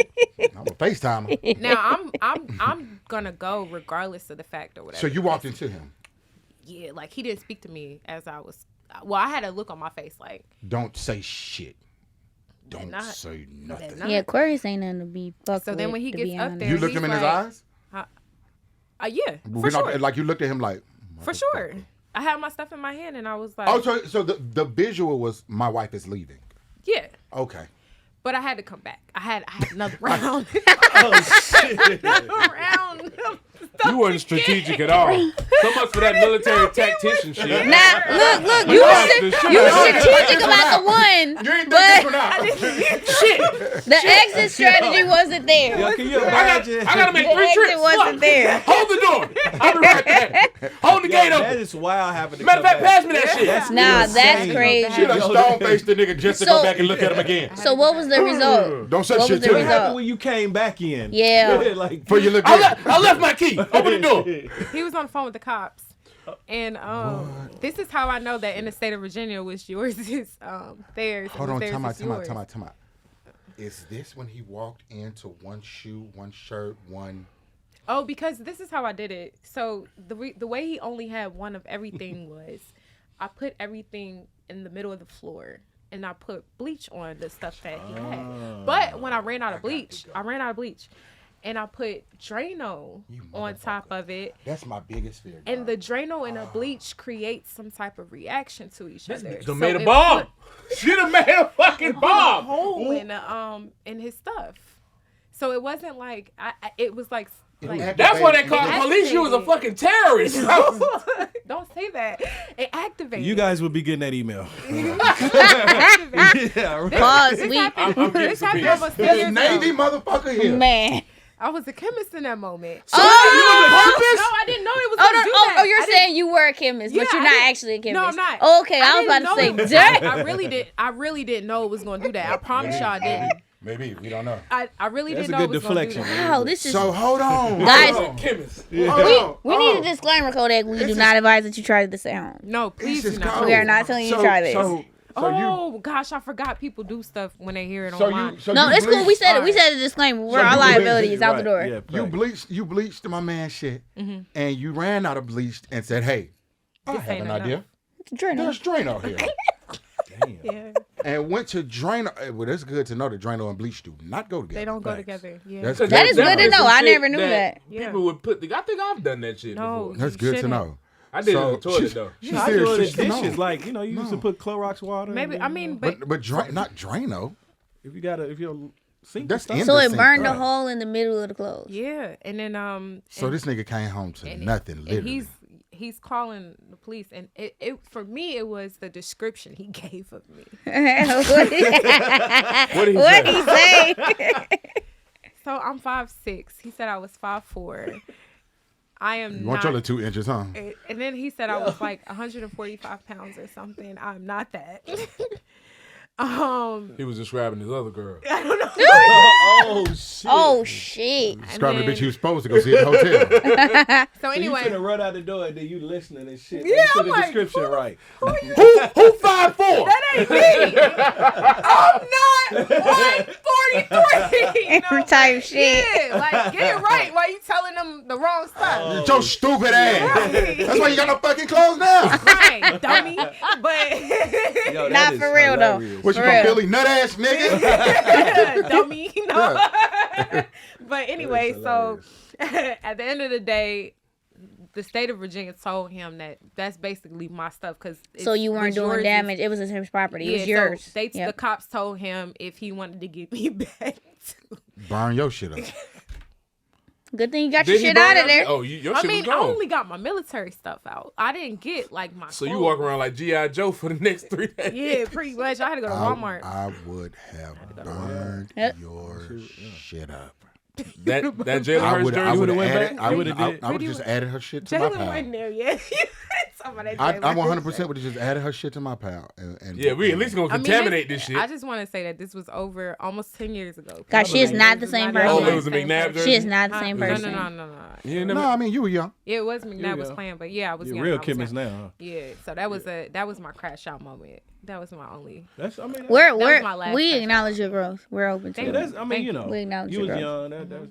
FaceTimer. now I'm gonna go regardless of the fact or whatever. So you walked into him. Yeah, like he didn't speak to me as I was. Well, I had a look on my face like. Don't say shit. Don't not- say nothing. not. Yeah, Aquarius ain't nothing to be fucked So with. then when he to gets be up honest. there- You looked he's him in his like- eyes? Yeah, We're for not- sure. Like you looked at him like. For sure. I had my stuff in my hand and I was like, Oh, so the visual was my wife is leaving. yeah. Okay. But I had to come back. I had another round. Oh shit. another round. You wasn't strategic at all. So much for that military tactician shit. Now, look, You lost the shit. you was Yeah. strategic about the one, You ain't think this one but out. Shit. the exit strategy wasn't there. Yo, can you I imagine? gotta make The 3 trips. exit wasn't Look. there. Hold the door. I'll be right back. Hold the Yo, gate that open. is wild having to Matter of come fact, back. pass me that shit. That's Nah, insane. that's crazy. She done stone faced the nigga just to So- go back and look at him again. So what was the result? Don't say What shit was the to What me. result? happened when you came back in? Yeah. like For you look I good. left my key. Open the door. He was on the phone with the cops. And this is how I know that in the state of Virginia, which yours is theirs. Hold on, theirs time out, is time out, yours. time out, time out. Is this when he walked into one shoe, one shirt, one? Oh, because this is how I did it. So the way he only had one of everything was, I put everything in the middle of the floor, and I put bleach on the stuff that he had. But when I ran out of bleach, and I put Drano on top of it. That's my biggest fear. And the Drano and the bleach create some type of reaction to each other. She made a bomb. She done made a fucking bomb. A hole in his stuff. So it wasn't like it was like that's why they called the police. You was a fucking terrorist. Don't say that. It activated. You guys would be getting that email. Pause. This happened almost 10 years Navy ago. motherfucker here. Man. I was a chemist in that moment. So you was a purpose? No, I didn't know it was gonna do that. Oh, you're saying you were a chemist, but you're not actually a chemist. No, I'm not. Oh, okay, I was about to say, dang. I really didn't know it was gonna do that. I promise y'all I didn't. Maybe we don't know. I really That's didn't know a it good was gonna do deflection. that. wow, this is So hold on, guys. Chemist. We need a disclaimer, Kodak. We do not advise that you try this at home. No, please This do is not. cold. We are not telling you to try this. Oh gosh, I forgot people do stuff when they hear it So online. No, it's cool. We said it. We said a disclaimer. We're our liability is out the door. Yeah, You bleached my man shit, and you ran out of bleach and said, "Hey, I have ain't an enough. idea. Drano. There's Drano here." Yeah, And went to Drano. Well, it's good to know that Drano and bleach do not go together. they don't go together. Yeah. That's That is good to know. I never knew that. Yeah. People would put. I think I've done that shit No. before. That's You good to shouldn't. know. I did it in the toilet though. She's I do it serious. in No. dishes, like you used to put Clorox water. Maybe I mean, But not Drano. if you're sink. That's stuff. in So the it sink, burned a right. hole in the middle of the clothes. yeah, and then So this nigga came home to nothing, and literally. he's calling the police, and it for me it was the description he gave of me. What did he say? So I'm 5'6". He said I was 5'4". I am You want not. your little 2 inches, huh? And then he said I was like 145 pounds or something. I'm not that. He was describing his other girl. I don't know. Oh shit! Oh shit! Describing the then- bitch you was supposed to go see at the hotel. So You anyway, finna run out the door and then you listening and shit. Yeah, You put I'm the like, description right. Who 5'4"? that ain't me. I'm not 143. You know? Type shit. Yeah, like get it right. Why you telling them the wrong stuff? Your stupid ass. Right. That's why you got no fucking clothes now. Right, dummy. But Yo, that Not is for real, though. hilarious. What you For from real. Philly, nut ass nigga? dummy. No. Yeah. But anyway, so at the end of the day, the state of Virginia told him that that's basically my stuff because So you weren't doing damage. It was his property. It was yours. So the cops told him if he wanted to get me back. Burn your shit up. Good thing you got Did your he shit burn out of up? there. Oh, your I shit mean, was I gone. only got my military stuff out. I didn't get like my. So you clothes. walk around like G.I. Joe for the next 3 days. Yeah, pretty much. I had to go to Walmart. I would have burned your shit up. That Jalen I Hurts would jersey have would have went added. back? I You would would've have did? just added her shit to my Jalen pile. wasn't there yet. I 100% would have just added her shit to my pile. And Yeah, we at least gonna contaminate this shit. I just want to say that this was over almost 10 years ago. God, she is Like, not this the same not person. Oh, it was a McNabb jersey? She is not the same No, person. no. You ain't never. No, I mean you were young. Yeah, it was McNabb was go. playing, but yeah, I was You're young. real I was chemist young. now. Huh? Yeah, so that was my crash out moment. That was my only. That's I mean. We're was my last we question. acknowledge your growth. We're open to Thank it. you. That's I mean you know. We acknowledge You your was growth. young. That was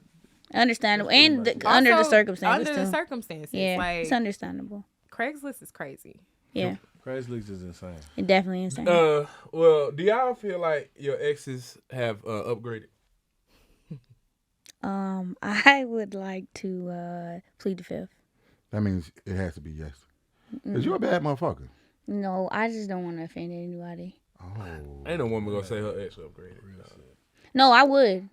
Understandable, and under the Also, circumstances Under the too. circumstances, Yeah, like it's understandable. Craigslist is crazy. Yeah, Craigslist is insane. it definitely is. Well, do y'all feel like your exes have upgraded? I would like to plead the fifth. That means it has to be yes. Cause you're a bad motherfucker. No, I just don't want to offend anybody. Oh. Ain't no woman gonna say her ex upgraded. No, I would.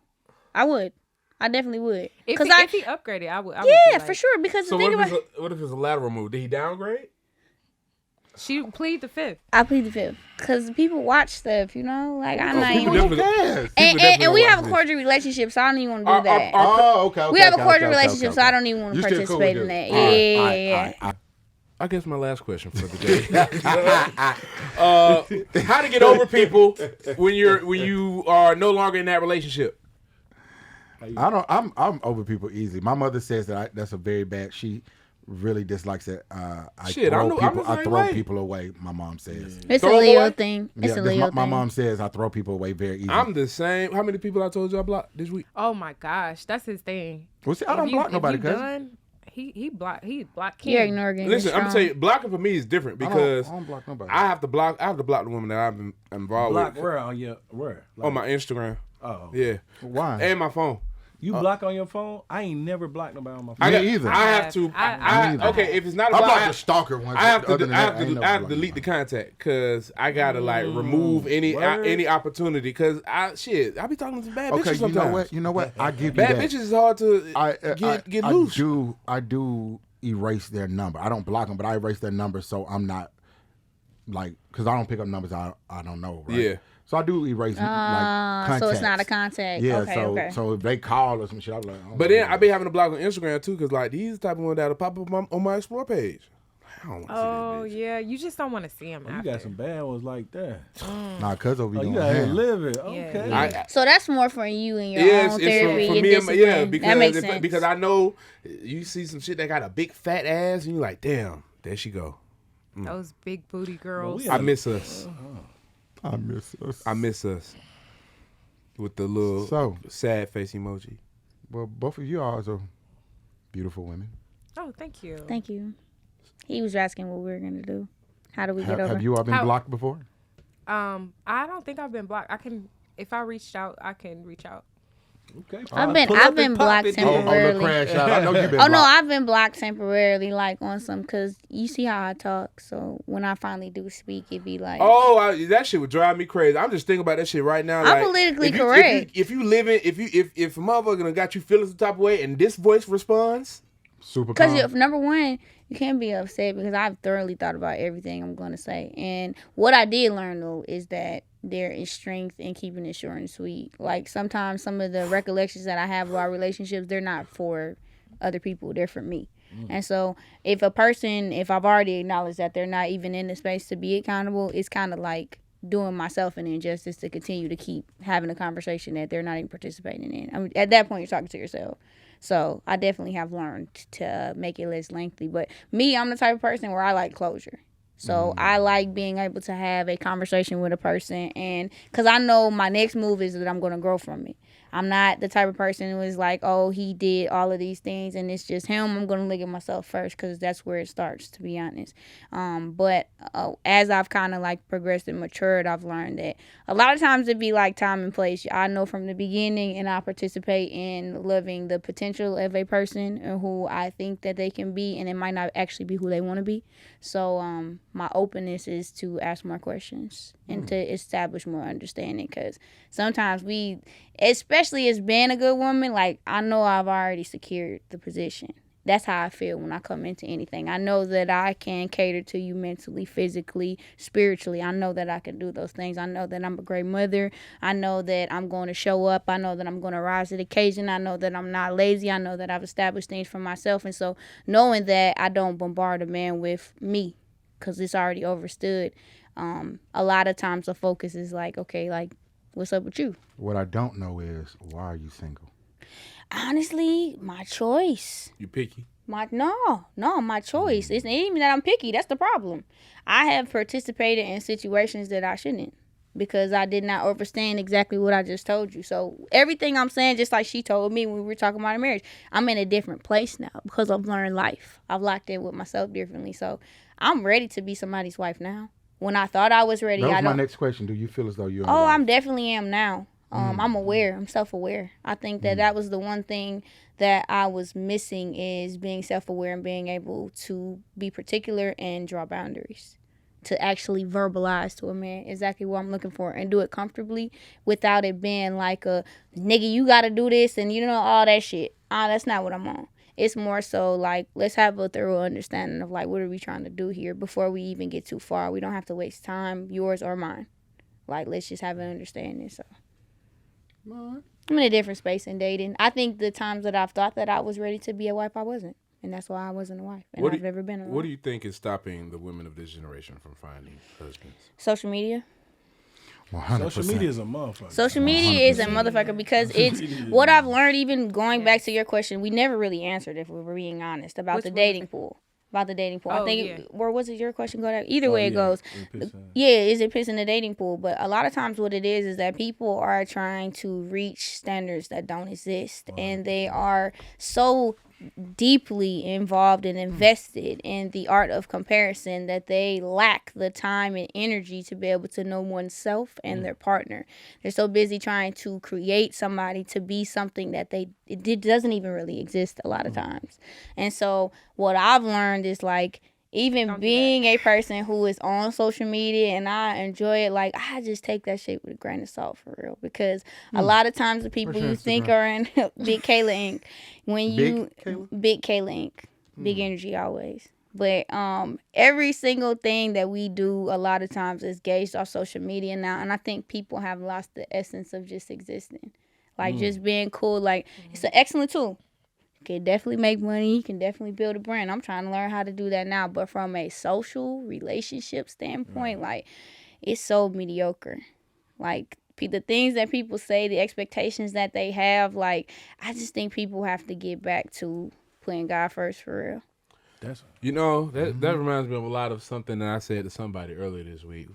I definitely would. If Cause he, if he upgraded, I would. I would yeah, be for like, sure. Because So the thing about what if it's a lateral move? Did he downgrade? She plead the fifth. I plead the fifth. Cause people watch stuff, you know. Like I'm not People even. don't care. And we have a cordial relationship, so I don't even want to do that. Oh, okay. We have a cordial relationship, so I don't even want to You still cool participate with in it? that. Yeah. I guess my last question for the day. How to get over people when you are no longer in that relationship? I'm over people easy. My mother says that that's a very bad. She really dislikes it. I Shit, throw I'm the I same throw way. people away. My mom says. It's Throw a 'em Leo away? thing. It's Yeah, a 'cause Leo my thing. mom says I throw people away very easy. I'm the same. How many people I told you I blocked this week? Oh my gosh, that's his thing. Well, see, I don't block nobody, If cuz. you done, he blocked Kim. You're ignoring. Listen, I'm gonna tell you, blocking for me is different because I don't block nobody. I have to block the woman that I've been involved Block with where on your where? on my Instagram. Oh, Yeah, Why? and my phone. you block on your phone? I ain't never blocked nobody on my phone. I got, either. I have to. I okay, if it's not a I block, blocked the stalker once. I have to. Other than I have that, ain't to. no I have to blocking delete the nobody. contact because I gotta like remove any Word. opportunity because I be talking to some bad Okay, bitches sometimes. you know what? I give you Bad that. bitches is hard to get loose. I do erase their number. I don't block them, but I erase their number so I'm not like because I don't pick up numbers I don't know. Right? Yeah. So I do erase like contacts. So it's not a contact. Yeah. Okay. So if they call or some shit, I'm like. But then I be having to block on Instagram too because like these type of ones that'll pop up on my explore page. I don't want to Oh see this bitch. yeah, you just don't want to see him. You got some bad ones like that. Nah, cuz over Oh, you you going out here ham. living. Okay. Yeah. So that's more for you and your Yes, own it's therapy. for your me and my, discipline. because that makes sense. because I know you see some shit that got a big fat ass and you like, damn, there she go. Those big booty girls. I miss us. I miss us. I miss us. With the little So- sad face emoji. Well, both of you are beautiful women. Oh, thank you. Thank you. He was asking what we were gonna do. How do we get over? Have you all been How- blocked before? I don't think I've been blocked. I can, if I reached out, I can reach out. Okay. I've been Pull up blocked and pop it, temporarily. Oh, the crash out. I know you've been Oh no, blocked. I've been blocked temporarily, like on some, cause you see how I talk. So when I finally do speak, it be like, Oh, that shit would drive me crazy. I'm just thinking about that shit right now. I'm like, politically if correct. If you live in, if a motherfucker done got you feeling some type of way and this voice responds, Super because calm. number one, you can't be upset because I've thoroughly thought about everything I'm going to say. And what I did learn, though, is that there is strength in keeping it short and sweet. Like, sometimes some of the recollections that I have about relationships, they're not for other people. They're for me. And so if I've already acknowledged that they're not even in the space to be accountable, it's kind of like doing myself an injustice to continue to keep having a conversation that they're not even participating in. I mean, at that point, you're talking to yourself. So I definitely have learned to make it less lengthy. But me, I'm the type of person where I like closure. So I like being able to have a conversation with a person, and because I know my next move is that I'm going to grow from it. I'm not the type of person who is like, oh, he did all of these things and it's just him. I'm going to look at myself first because that's where it starts, to be honest. But as I've kind of like progressed and matured, I've learned that a lot of times it be like time and place. I know from the beginning, and I participate in loving the potential of a person and who I think that they can be, and it might not actually be who they want to be. So my openness is to ask more questions and to establish more understanding, because sometimes we, especially as being a good woman, like I know I've already secured the position. That's how I feel when I come into anything. I know that I can cater to you mentally, physically, spiritually. I know that I can do those things. I know that I'm a great mother. I know that I'm going to show up. I know that I'm going to rise to the occasion. I know that I'm not lazy. I know that I've established things for myself. And so knowing that I don't bombard a man with me because it's already overstood, a lot of times the focus is like, okay, like, what's up with you? What I don't know is, why are you single? Honestly, my choice. you picky. My choice. It's not even that I'm picky. That's the problem. I have participated in situations that I shouldn't because I did not understand exactly what I just told you. So everything I'm saying, just like she told me when we were talking about a marriage, I'm in a different place now because I've learned life. I've locked in with myself differently. So I'm ready to be somebody's wife now. When I thought I was ready, That was I my don't. next question. Do you feel as though you're? Oh, I'm definitely am now. I'm aware. I'm self-aware. I think that was the one thing that I was missing, is being self-aware and being able to be particular and draw boundaries, to actually verbalize to a man exactly what I'm looking for and do it comfortably without it being like a, nigga, you got to do this and you know, all that shit. That's not what I'm on. It's more so like, let's have a thorough understanding of like, what are we trying to do here before we even get too far. We don't have to waste time, yours or mine. Like, let's just have an understanding. So I'm in a different space in dating. I think the times that I've thought that I was ready to be a wife, I wasn't. And that's why I wasn't a wife. And I've never been a wife. What do you think is stopping the women of this generation from finding husbands? Social media. 100%. Social media is a motherfucker. Social media is a motherfucker because it's what I've learned. Even going back to your question, we never really answered, if we were being honest, about the dating pool. About the dating pool. I think, or was it your question? Either way it goes. Is it pissing the dating pool? But a lot of times what it is that people are trying to reach standards that don't exist. And they are so deeply involved and invested in the art of comparison that they lack the time and energy to be able to know oneself and their partner. They're so busy trying to create somebody to be something that it doesn't even really exist a lot of times. And so what I've learned is like, even being a person who is on social media and I enjoy it, like, I just take that shit with a grain of salt for real. Because a lot of times the people you think are in Big Kayla Inc., Big Kayla Inc., big energy always. But every single thing that we do a lot of times is gauged off social media now. And I think people have lost the essence of just existing. Like, just being cool. Like, it's an excellent tool. Can definitely make money. You can definitely build a brand. I'm trying to learn how to do that now. But from a social relationship standpoint, like, it's so mediocre. Like, the things that people say, the expectations that they have, like, I just think people have to get back to putting God first for real. You know, that reminds me of a lot of something that I said to somebody earlier this week.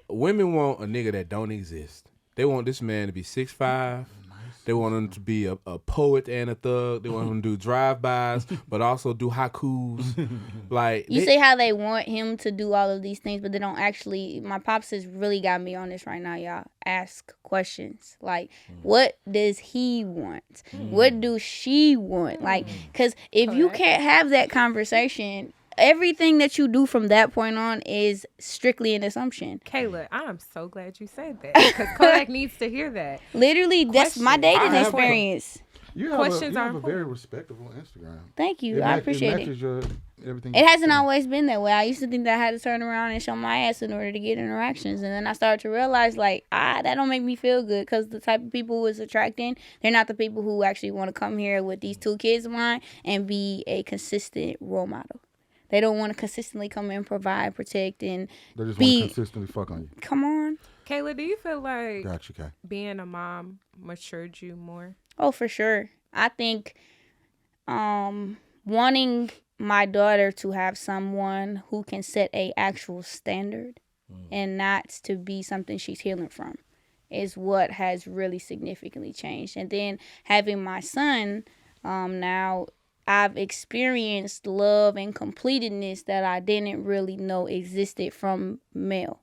Women want a nigga that don't exist. They want this man to be 6'5". They want him to be a poet and a thug. They want him to do drive-bys, but also do haikus. Like, you see how they want him to do all of these things, but they don't actually. My pops has really got me on this right now, y'all. Ask questions. Like, what does he want? What do she want? Like, because if you can't have that conversation, everything that you do from that point on is strictly an assumption. Kayla, I'm so glad you said that because Kodaq needs to hear that. Literally, that's my dating experience. You have a very respectable Instagram. Thank you. I appreciate it. Everything. It hasn't always been that way. I used to think that I had to turn around and show my ass in order to get interactions. And then I started to realize, like, that don't make me feel good because the type of people who is attracting, they're not the people who actually want to come here with these 2 kids of mine and be a consistent role model. They don't want to consistently come in, provide, protect, and they just want to consistently fuck on you. Come on. Kayla, do you feel like Kay. being a mom matured you more? Oh, for sure. I think wanting my daughter to have someone who can set a actual standard and not to be something she's healing from is what has really significantly changed. And then having my son now, I've experienced love and completedness that I didn't really know existed from male,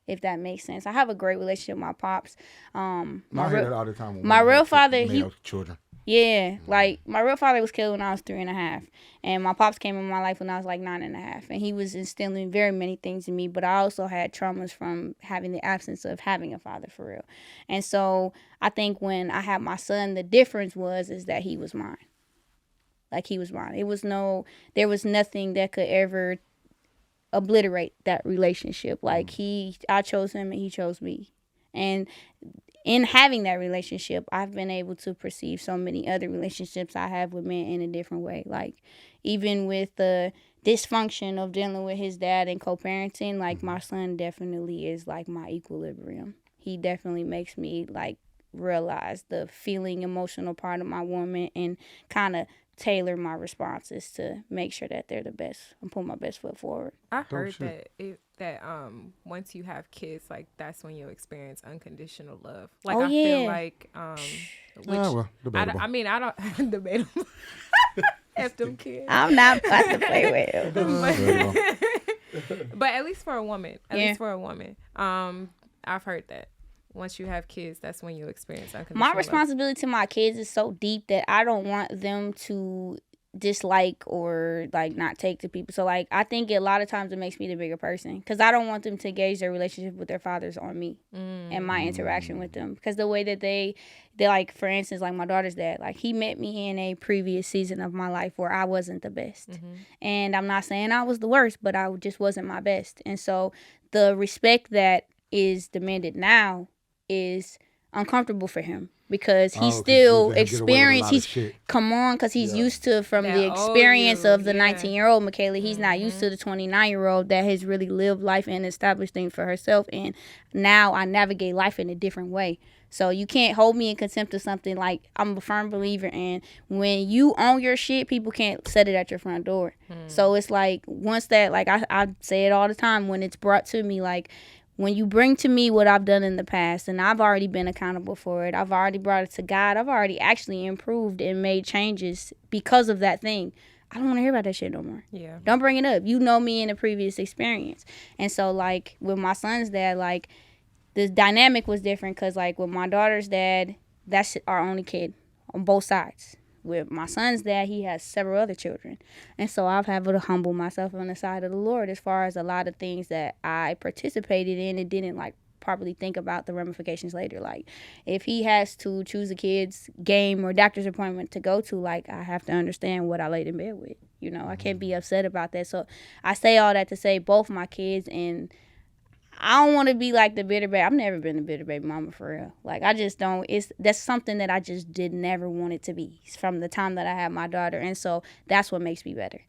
if that makes sense. I have a great relationship with my pops. I hear that all the time. My real father, children. Yeah, like, my real father was killed when I was 3.5. And my pops came in my life when I was like 9.5. And he was instilling very many things in me. But I also had traumas from having the absence of having a father for real. And so I think when I had my son, the difference is that he was mine. Like, he was mine. There was nothing that could ever obliterate that relationship. Like, I chose him and he chose me. And in having that relationship, I've been able to perceive so many other relationships I have with men in a different way. Like, even with the dysfunction of dealing with his dad and co-parenting, like, my son definitely is like my equilibrium. He definitely makes me, like, realize the feeling, emotional part of my woman and kind of tailor my responses to make sure that they're the best and put my best foot forward. I heard that once you have kids, like, that's when you experience unconditional love. Like, I feel like debatable. I don't debatable. F them kids. I'm not about to play with them. But at least for a woman, I've heard that. Once you have kids, that's when you experience unconditional love. My responsibility to my kids is so deep that I don't want them to dislike or, like, not take to people. So, like, I think a lot of times it makes me the bigger person because I don't want them to gauge their relationship with their fathers on me and my interaction with them. Because the way that they like, for instance, like, my daughter's dad, like, he met me in a previous season of my life where I wasn't the best. And I'm not saying I was the worst, but I just wasn't my best. And so the respect that is demanded now is uncomfortable for him because he's 'cause still you let him get away with a lot of experienced. shit. Because he's used to from That the old experience you, of the yeah. 19-year-old Michaela. He's not used to the 29-year-old that has really lived life and established things for herself. And now I navigate life in a different way. So you can't hold me in contempt of something. Like, I'm a firm believer in when you own your shit, people can't set it at your front door. So it's like, once that, like I say it all the time when it's brought to me, like, when you bring to me what I've done in the past, and I've already been accountable for it, I've already brought it to God, I've already actually improved and made changes because of that thing. I don't want to hear about that shit no more. Yeah. Don't bring it up. You know me in a previous experience. And so, like, with my son's dad, like, the dynamic was different because, like, with my daughter's dad, that's our only kid on both sides. With my son's dad, he has several other children. And so I've had to humble myself on the side of the Lord as far as a lot of things that I participated in and didn't, like, properly think about the ramifications later. Like, if he has to choose a kid's game or doctor's appointment to go to, like, I have to understand what I laid in bed with. You know, I can't be upset about that. So I say all that to say both my kids, and I don't want to be like the bitter baby. I've never been a bitter baby mama for real. Like, I just don't. That's something that I just did never want it to be from the time that I had my daughter. And so that's what makes me better.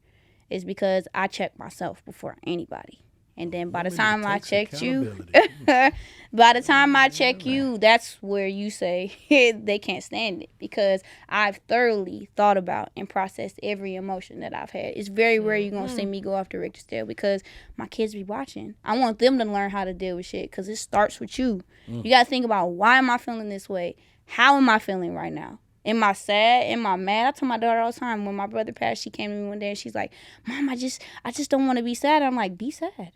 Is because I check myself before anybody. And then by the time I checked you, by the time I check you, that's where you say they can't stand it, because I've thoroughly thought about and processed every emotion that I've had. It's very rare you're going to see me go off the Richter scale, because my kids be watching. I want them to learn how to deal with shit, because it starts with you. You got to think about, why am I feeling this way? How am I feeling right now? Am I sad? Am I mad? I tell my daughter all the time, when my brother passed, she came to me one day and she's like, Mom, I just don't want to be sad. I'm like, be sad.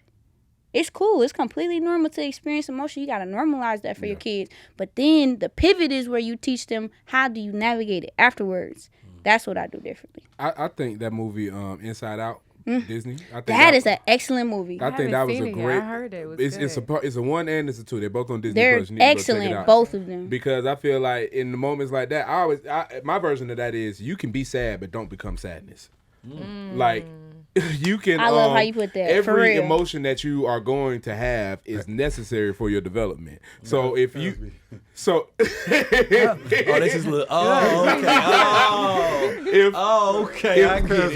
It's cool. It's completely normal to experience emotion. You got to normalize that for your kids. But then the pivot is where you teach them, how do you navigate it afterwards. That's what I do differently. I think that movie, Inside Out, Disney. I think that is an excellent movie. I think that was a great. I heard it was it's a 1 and it's a 2. They're both on Disney They're Plus. You need to go check it excellent, out. both of them. Because I feel like in the moments like that, my version of that is, you can be sad, but don't become sadness. Like, you can. I love how you put that. For Every real. emotion that you are going to have is necessary for your development. So if you, Oh, this is little. Oh, okay. Okay. I get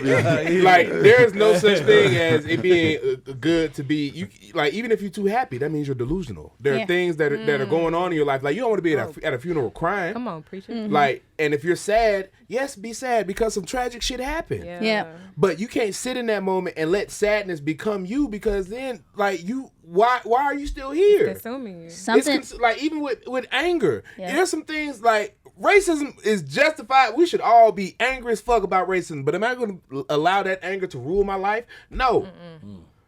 it. Like, there's no such thing as it being good to be. You, like, even if you're too happy, that means you're delusional. There are things that are going on in your life. Like, you don't want to be at a funeral crying. Come on, preacher. Like, and if you're sad, yes, be sad, because some tragic shit happened. Yeah. But you can't sit in that moment and let sadness become you, because then, like, why are you still here? Consuming you. Something. Like, even with anger, Yeah. there's some things like racism is justified. We should all be angry as fuck about racism. But am I going to allow that anger to rule my life? No.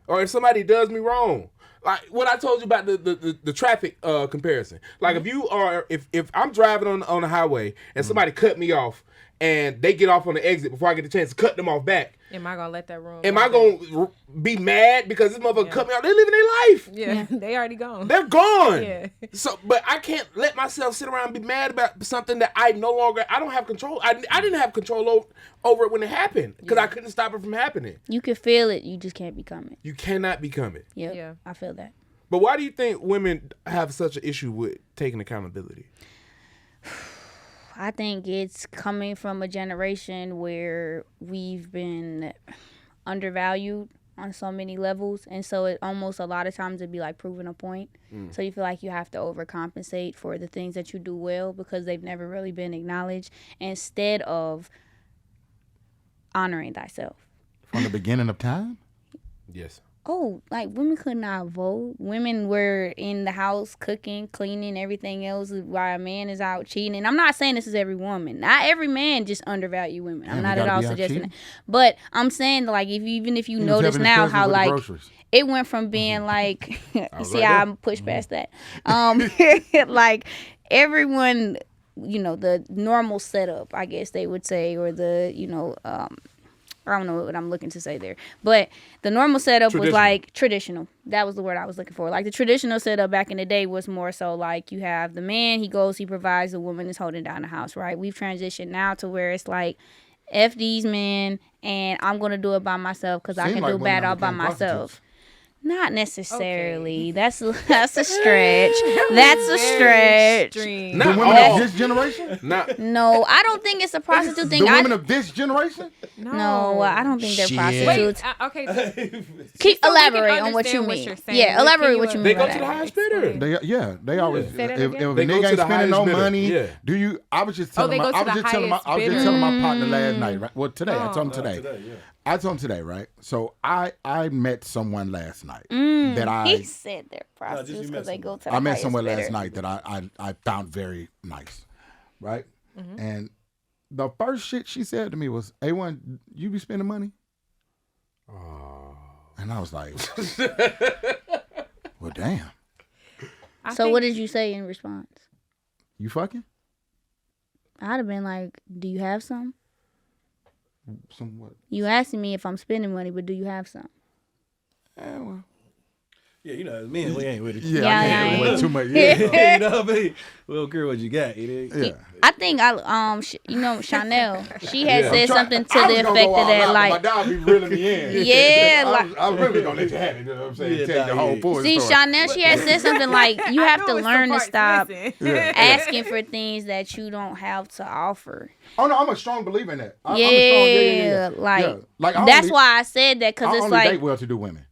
Or if somebody does me wrong. Like what I told you about the traffic comparison. Like, if I'm driving on the highway and somebody cut me off and they get off on the exit before I get the chance to cut them off back, Am I gonna let that room? am I gonna be mad because this motherfucker cut me off? They're living their life. Yeah, they already gone. They're gone. Yeah. So, but I can't let myself sit around and be mad about something that I don't have control. I didn't have control over it when it happened, because I couldn't stop it from happening. You can feel it. You just can't become it. You cannot become it. Yep. Yeah. I feel that. But why do you think women have such an issue with taking accountability? I think it's coming from a generation where we've been undervalued on so many levels, and so it almost a lot of times it'd be like proving a point. So you feel like you have to overcompensate for the things that you do well, because they've never really been acknowledged, instead of honoring thyself. From the beginning of time? Yes. Oh, like, women could not vote. Women were in the house cooking, cleaning, everything else, while a man is out cheating. And I'm not saying this is every woman. Not every man just undervalue women. I'm not at all suggesting that. But I'm saying, like, even if you notice now how, like, it went from being like, you see how I'm pushed past that. Like, everyone, the normal setup, I guess they would say, or the, I don't know what I'm looking to say there. But the normal setup was like traditional. That was the word I was looking for. Like, the traditional setup back in the day was more so like, you have the man, he goes, he provides, the woman is holding down the house, right? We've transitioned now to where it's like, F these men, and I'm going to do it by myself because I can do bad all by myself. Not necessarily. That's a stretch. That's a stretch. Extreme. Not The women all. of this generation? No, I don't think it's a prostitute thing. The women of this generation? No, I don't think they're Shit. prostitutes. Wait, okay. Elaborate on what you understand mean. you're saying. Yeah, elaborate what you They mean go by to the that. highest bidder. They always. Say that If again? a They go nigga to ain't the spending no highest bidder. money, Yeah. do you? I was just telling they my. go I to was the just telling my. I was highest just bidder? telling my partner last night. Right? Well, today I told him Today, today. yeah. I told him today, right? So I met someone last night that He said they're prostitutes you because met they go to the I met highest someone last bidder. night that I found very nice, right? Mm-hmm. And the first shit she said to me was, "A1, you be spending money?" And I was like, "Well, damn, So what did you say in response? you fucking I'd have been like, do you have some? somewhat?" You asking me if I'm spending money, but do you have some? Well, Yeah, you know, men, we ain't with it. yeah, Yeah, I I can't ain't. wait too much. Yeah, you know what I mean? We don't care what you got. yeah. I think Chanel. She had Yeah. said something to I was the gonna effect go of all that, out, but my like, dog be reeling me in. Yeah, I was really gonna let you have it. You know what I'm saying? Yeah, Tell you the nah, whole yeah. full see, story. Chanel. She had said something like, you have to learn to stop Yeah. asking for things that you don't have to offer. Oh no, I'm a strong believer in that. I'm Yeah, a strong, like, Yeah. Like I that's only, why I said that, I because it's only like, date well-to-do women.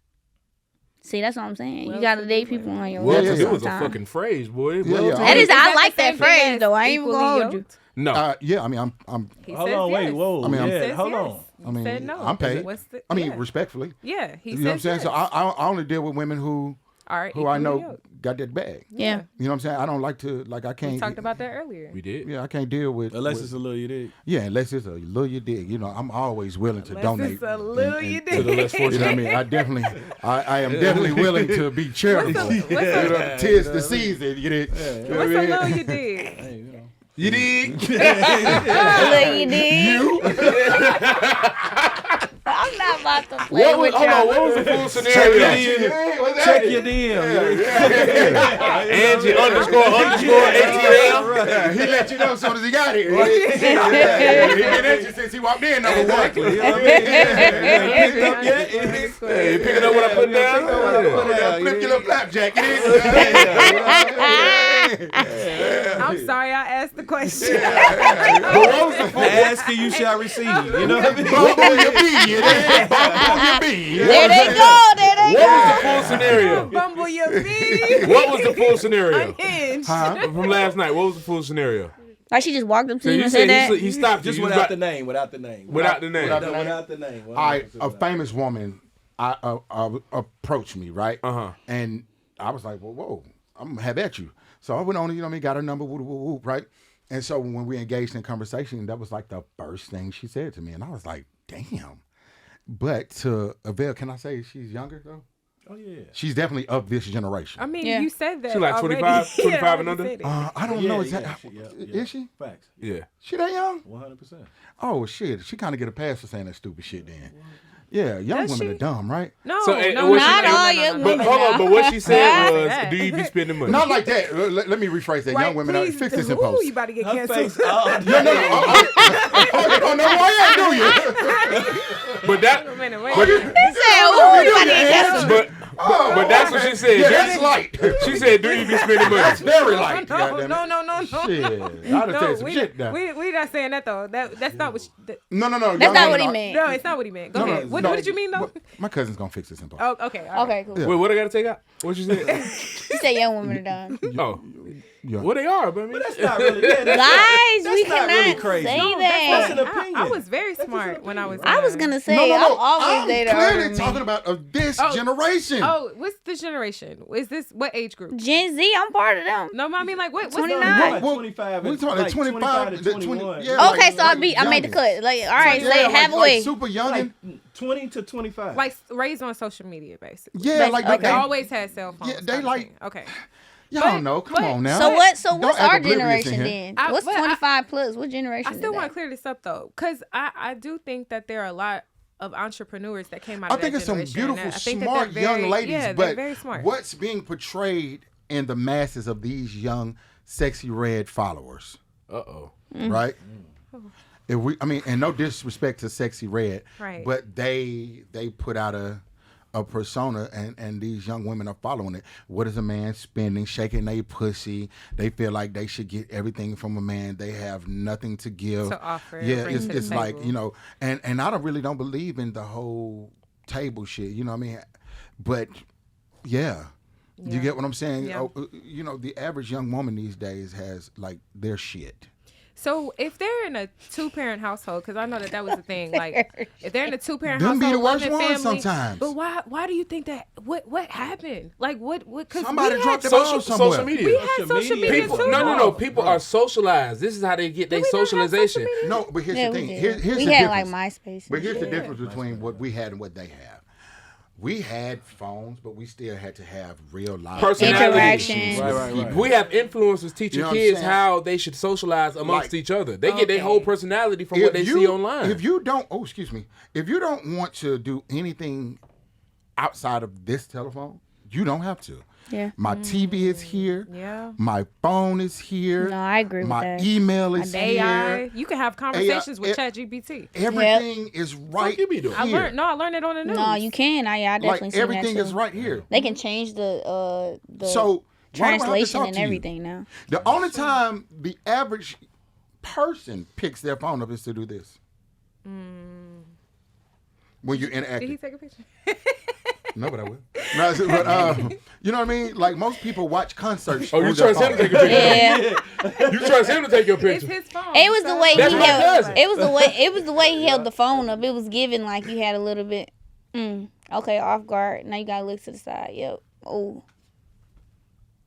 see, that's what I'm saying. You gotta date people on your Well, level it was a sometimes. fucking phrase, boy. Yeah, yeah. That is, I that like the that same thing phrase as though. I ain't even gonna equally hold you. yoked? No. Yeah, I mean, I'm. He Hold says on, wait, yes. whoa. I mean, I'm- yeah, Says hold yes. on. I mean, Said no. I'm paid. What's the- I mean, yeah. respectfully. Yeah, he You know what I'm says saying? So yes. I only deal with women who Are I know equally yoked. got that bag. Yeah. You know what I'm saying? I don't like to I can't. We talked about that earlier. We did. Yeah, I can't deal with. Unless with- it's a little you did. Yeah, unless it's a little you dig. You know, I'm always willing to Unless donate. it's a little you To the dig. less You know what I fortunate. mean? I am definitely willing to be charitable. What's You know, tis the season. You know what I a mean? little you dig? Hey, you know. You dig? Look, you did. I'm not about to play What was, with hold on, y'all. what was the full scenario? Check your DM. Angie __ ATL. Yeah, he let you know as soon as he got here. Yeah, he been at you since he walked in. Number one. Hey, you picking up what I put down? Flip your little flapjack. I'm sorry I asked the question. But what was the full? Ask and you shall receive. You know what I mean? Bumble your bee. Bumble your bee. There they go. There they What go. was the full scenario? Bumble your bee. What was the full scenario Unhinged. from last night? What was the full scenario? Like she just walked up to So you you and said said that. he stopped you. Just You was without about- the name. Without the name. Without the name. Without the name. A famous woman approached me, right? Uh-huh. And I was like, well, whoa, I'm gonna have at you. So I went on, you know what I mean, got her number, whoop, whoop, whoop, right? And so when we engaged in conversation, that was like the first thing she said to me. And I was like, damn. But to Avell, can I say she's younger though? Oh, yeah. She's definitely of this generation. I mean, Yeah. you said that. She like already. 25 Yeah, and under? you said it. I don't know exactly. Is she? Facts. Yeah. She that young? 100%. Oh shit, she kind of get a pass for saying that stupid shit then. Yeah, young Does women she? are dumb, right? No, So, and no, what she- Not all young But women. hold on, now. but what she said was, That. do you be spending money? Not like that. Let me rephrase that. Right, Young women are please fix this do. in post. Ooh, you about to get Her canceled. face. Oh, No. Oh, you don't know who I am, do you? But that, Wait a minute, wait. but, He said, "Ooh, you about to get canceled." but that's what she said. Yeah, that's light. She said, do you be spending That's money? very light. No, goddamn it. no. Shit, I'd have No, said some shit now. we not saying that though. That's not what. No. That's young not women what he are- meant. No, it's not what he meant. Go No, ahead. What no. did you mean though? My cousin's gonna fix this in post. Oh, okay. all right. Okay, cool. Wait, what I gotta take out? What you said? He said young women are dumb. Oh, Yeah. well they are, but I mean, that's not really. Yeah, Guys, we not cannot really crazy. say No, that. that's an opinion. I was very smart when I was. I was gonna say, No. I've always I'm dated clearly older talking men. about of this Oh. generation. Oh, what's this generation? Is this what age group? Gen Z, I'm part of them. No, I mean like what's 29. the Well, 25 we and- talking like 25 to 21. yeah, Okay, so I like made the cut. Like, all right, Yeah, like, like, halfway. like super young. Like 20 to 25. like raised on social media basically? Yeah, like Okay. They they always had cell phones. Yeah, they type of like- thing. Okay. y'all but- don't know. Come but- on now. So what? So Don't what's act our oblivious in generation here. then? I- What's but I- 25 plus? What generation? I still is want that? to clear this up though, because I do think that there are a lot of entrepreneurs that came out I of think that it's some generation. beautiful, I think that smart they're young very- ladies, yeah, but they're very smart. what's being portrayed in the masses of these young, sexy red followers, uh-oh. right? If we, I mean, and no disrespect to Sexy Red, Right. but they put out a a persona, and these young women are following it. What is a man spending, shaking their pussy? They feel like they should get everything from a man. They have nothing to give. To offer. Yeah, bring to the it's like, table. you know, and I really don't believe in the whole table shit. You know what I mean? But yeah. You get what I'm saying? Yeah. Oh, you know, the average young woman these days has like their shit. So if they're in a 2-parent household, because I know that was the thing, like if they're in a 2-parent Them household, be the worst loving ones family, sometimes. But why do you think that? What happened? Like what? Because Somebody dropped the ball somewhere. Social media. We had social media People, too. no. People are socialized. This is how they get their we not have socialization. social media? No, but here's Yeah, the we thing. did. Here's We the had like difference. MySpace. But and here's the shit. difference between what we had and what they have. We had phones, but we still had to have real life Interaction. Right. We have influencers teaching You know what I'm kids saying? how they should socialize amongst Like, each other. They get their Okay. whole personality from what they see online. If you don't, if you don't want to do anything outside of this telephone, you don't have to. Yeah. My TV is here. Yeah. My phone is here. No, I agree with My that. email is AI. here. You can have conversations with ChatGPT. Everything is right you be doing? here. I learned it on the news. No, you can. I definitely Like seen everything that too. is right here. They can change the So why do I have to translation talk and to you? everything now. The only time the average person picks their phone up is to do this. When you're Did he interacting. take a picture? No, but I will. No, but, you know what I mean? Like most people watch concerts. Oh, you on their trust him to phone. take a picture? Yeah, You trust him to take your It's picture? his phone. it was the way That's he my held. cousin. It was the way he held the phone up. It was given like you had a little bit. Okay, off guard. Now you gotta look to the side. Yep. Oh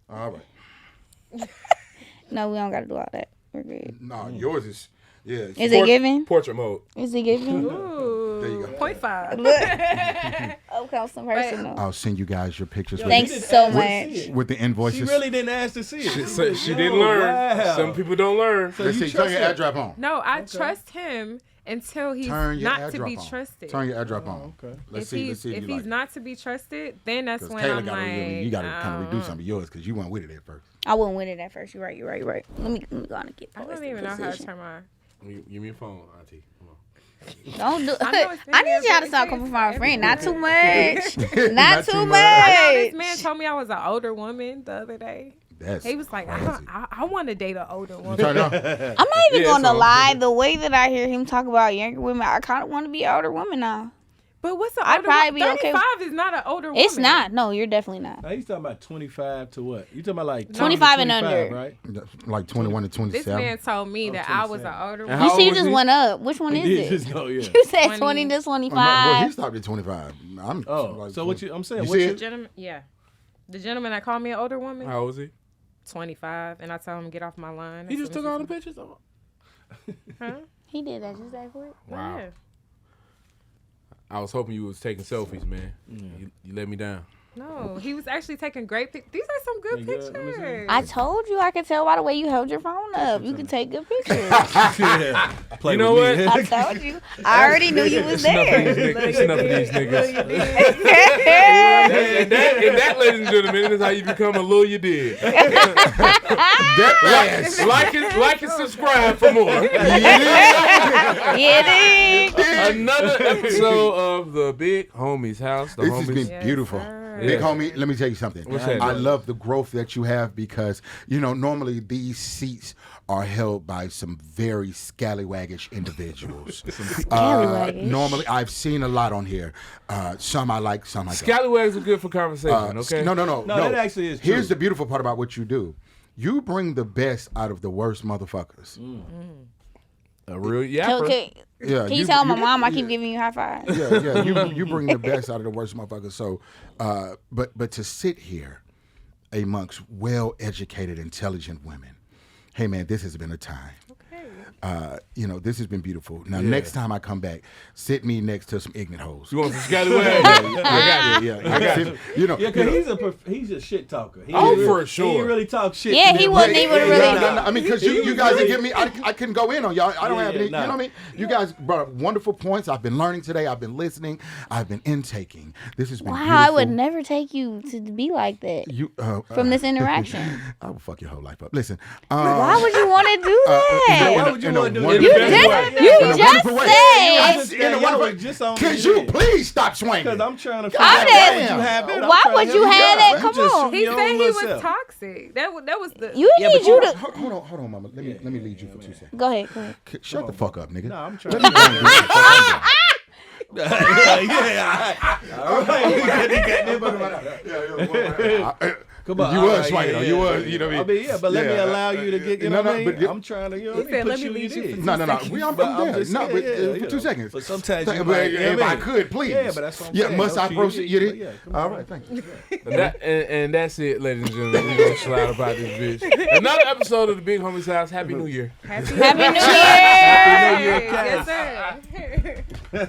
All right. no, we don't gotta do all that. We're good. No, yours is, yeah. Is it given? Portrait mode. Is it given? Ooh, There you go. 0.5. Okay, some personal. I'll send you guys your pictures Thanks didn't so ask to much. see it. with the invoices. She really didn't ask to see it. So she didn't learn. Wow. Some people don't learn. So Let's you see. Turn trust your her? airdrop on. No, I trust him until he's Turn your not to airdrop be on. trusted. Turn your airdrop on. Okay. Let's If see. he's, if if you he's like not to be trusted, then that's Because when Kayla I'm got to like, you got to kind of redo some of yours because you went with it at first. I wouldn't win it at first. You're right. Let me go on and get I poised don't in even know how to position. turn my. Give me your phone, Auntie. Come on. Don't do. I know it's I need y'all to it's stop for coming from my friend. Not too everybody. much. Not Not too too much. I know this man told me I was an older woman the other day. That's He was like, crazy. I want to date an older woman. Turn it on. I'm not even Yeah, gonna so- lie. The way that I hear him talk about younger women, I kind of want to be an older woman now. But what's an I'd older probably woman? be okay 35 with- is not an older woman. It's not. No, you're definitely not. Now he's talking about 25 to what? You talking about like 25 and 25, under. right? Like 21 to This 27. man told me that I was an 27. older And woman. how You old see, you was just he? went up. Which one He is did it? just go, yeah. You said 20. 20 to Well, 25. he stopped at 25. I'm Oh, like, so what you? I'm saying, You what see you? it? Gentleman, yeah. The gentleman that called me an older woman, How old was he? 25, and I told him to get off my line. He just took all the pictures. Huh? He did that just that quick. Wow. Yeah. I was hoping you was taking selfies, man. You let me down. No, he was actually taking great pictures. These are some good They good? Let me see. pictures. I told you I could tell by the way you held your phone up. You can take good pictures. Yeah. Play You know with me. what? I told you. I already knew you was Enough of these there. niggas. Enough of these niggas. And that, ladies and gentlemen, is how you become a lawyer did. Like and subscribe for more. Yeah, dig. Another episode of the Big Homie's House. The This has homies. been beautiful. sir. Big Yes. homie, let me tell you something. What's that? I love the growth that you have because, normally these seats are held by some very scallywaggish individuals. Scallywaggish? Normally, I've seen a lot on here. Some I like, some I don't. Scallywags are good for conversation, okay? No. No, that actually is true. Here's the beautiful part about what you do. You bring the best out of the worst motherfuckers. A real yapper. Yeah, Can you tell my mom I keep giving you high fives? Yeah. You bring the best out of the worst motherfuckers. So, but to sit here amongst well-educated, intelligent women, hey man, this has been a time. This has been beautiful. Now, next time I come back, sit me next to some ignorant hoes. You want some scallywags? I got you. Yeah, because he's a shit talker. He Oh, really- for sure. He really talks shit. Yeah, to he them. wasn't even really. No, I mean, because you guys really- didn't give me, I couldn't go in on y'all. I don't have any, nah. you know what I mean? You guys brought up wonderful points. I've been learning today. I've been listening. I've been intaking. This has been Wow, beautiful. I would never take you to be like that You, from this interaction. I will fuck your whole life up. Listen. Why would you want to do that? Why would you want to do You it? just wonderful way. said face in the one. Could you please stop swinging? Because I'm trying to figure out why would you have that? Come on. He said he was toxic. That was the. You need you to. Hold on, mama. Let me lead you for 2 seconds. Go ahead. Shut the fuck up, nigga. No, I'm trying. Come on, you was swinging though. You was, you know what I mean? But let me allow you to get. You know what I mean? I'm trying to. You know, let me lead you. No. I'm there. No, but for 2 seconds. But sometimes, if I could, please. Yeah, but that's what I'm saying. Must I proceed? Yeah, all right, thank you. And that's it, ladies and gentlemen. We're gonna slide about this bitch. Another episode of the Big Homie's House. Happy New Year. Happy New Year. Happy New Year. Yes, sir.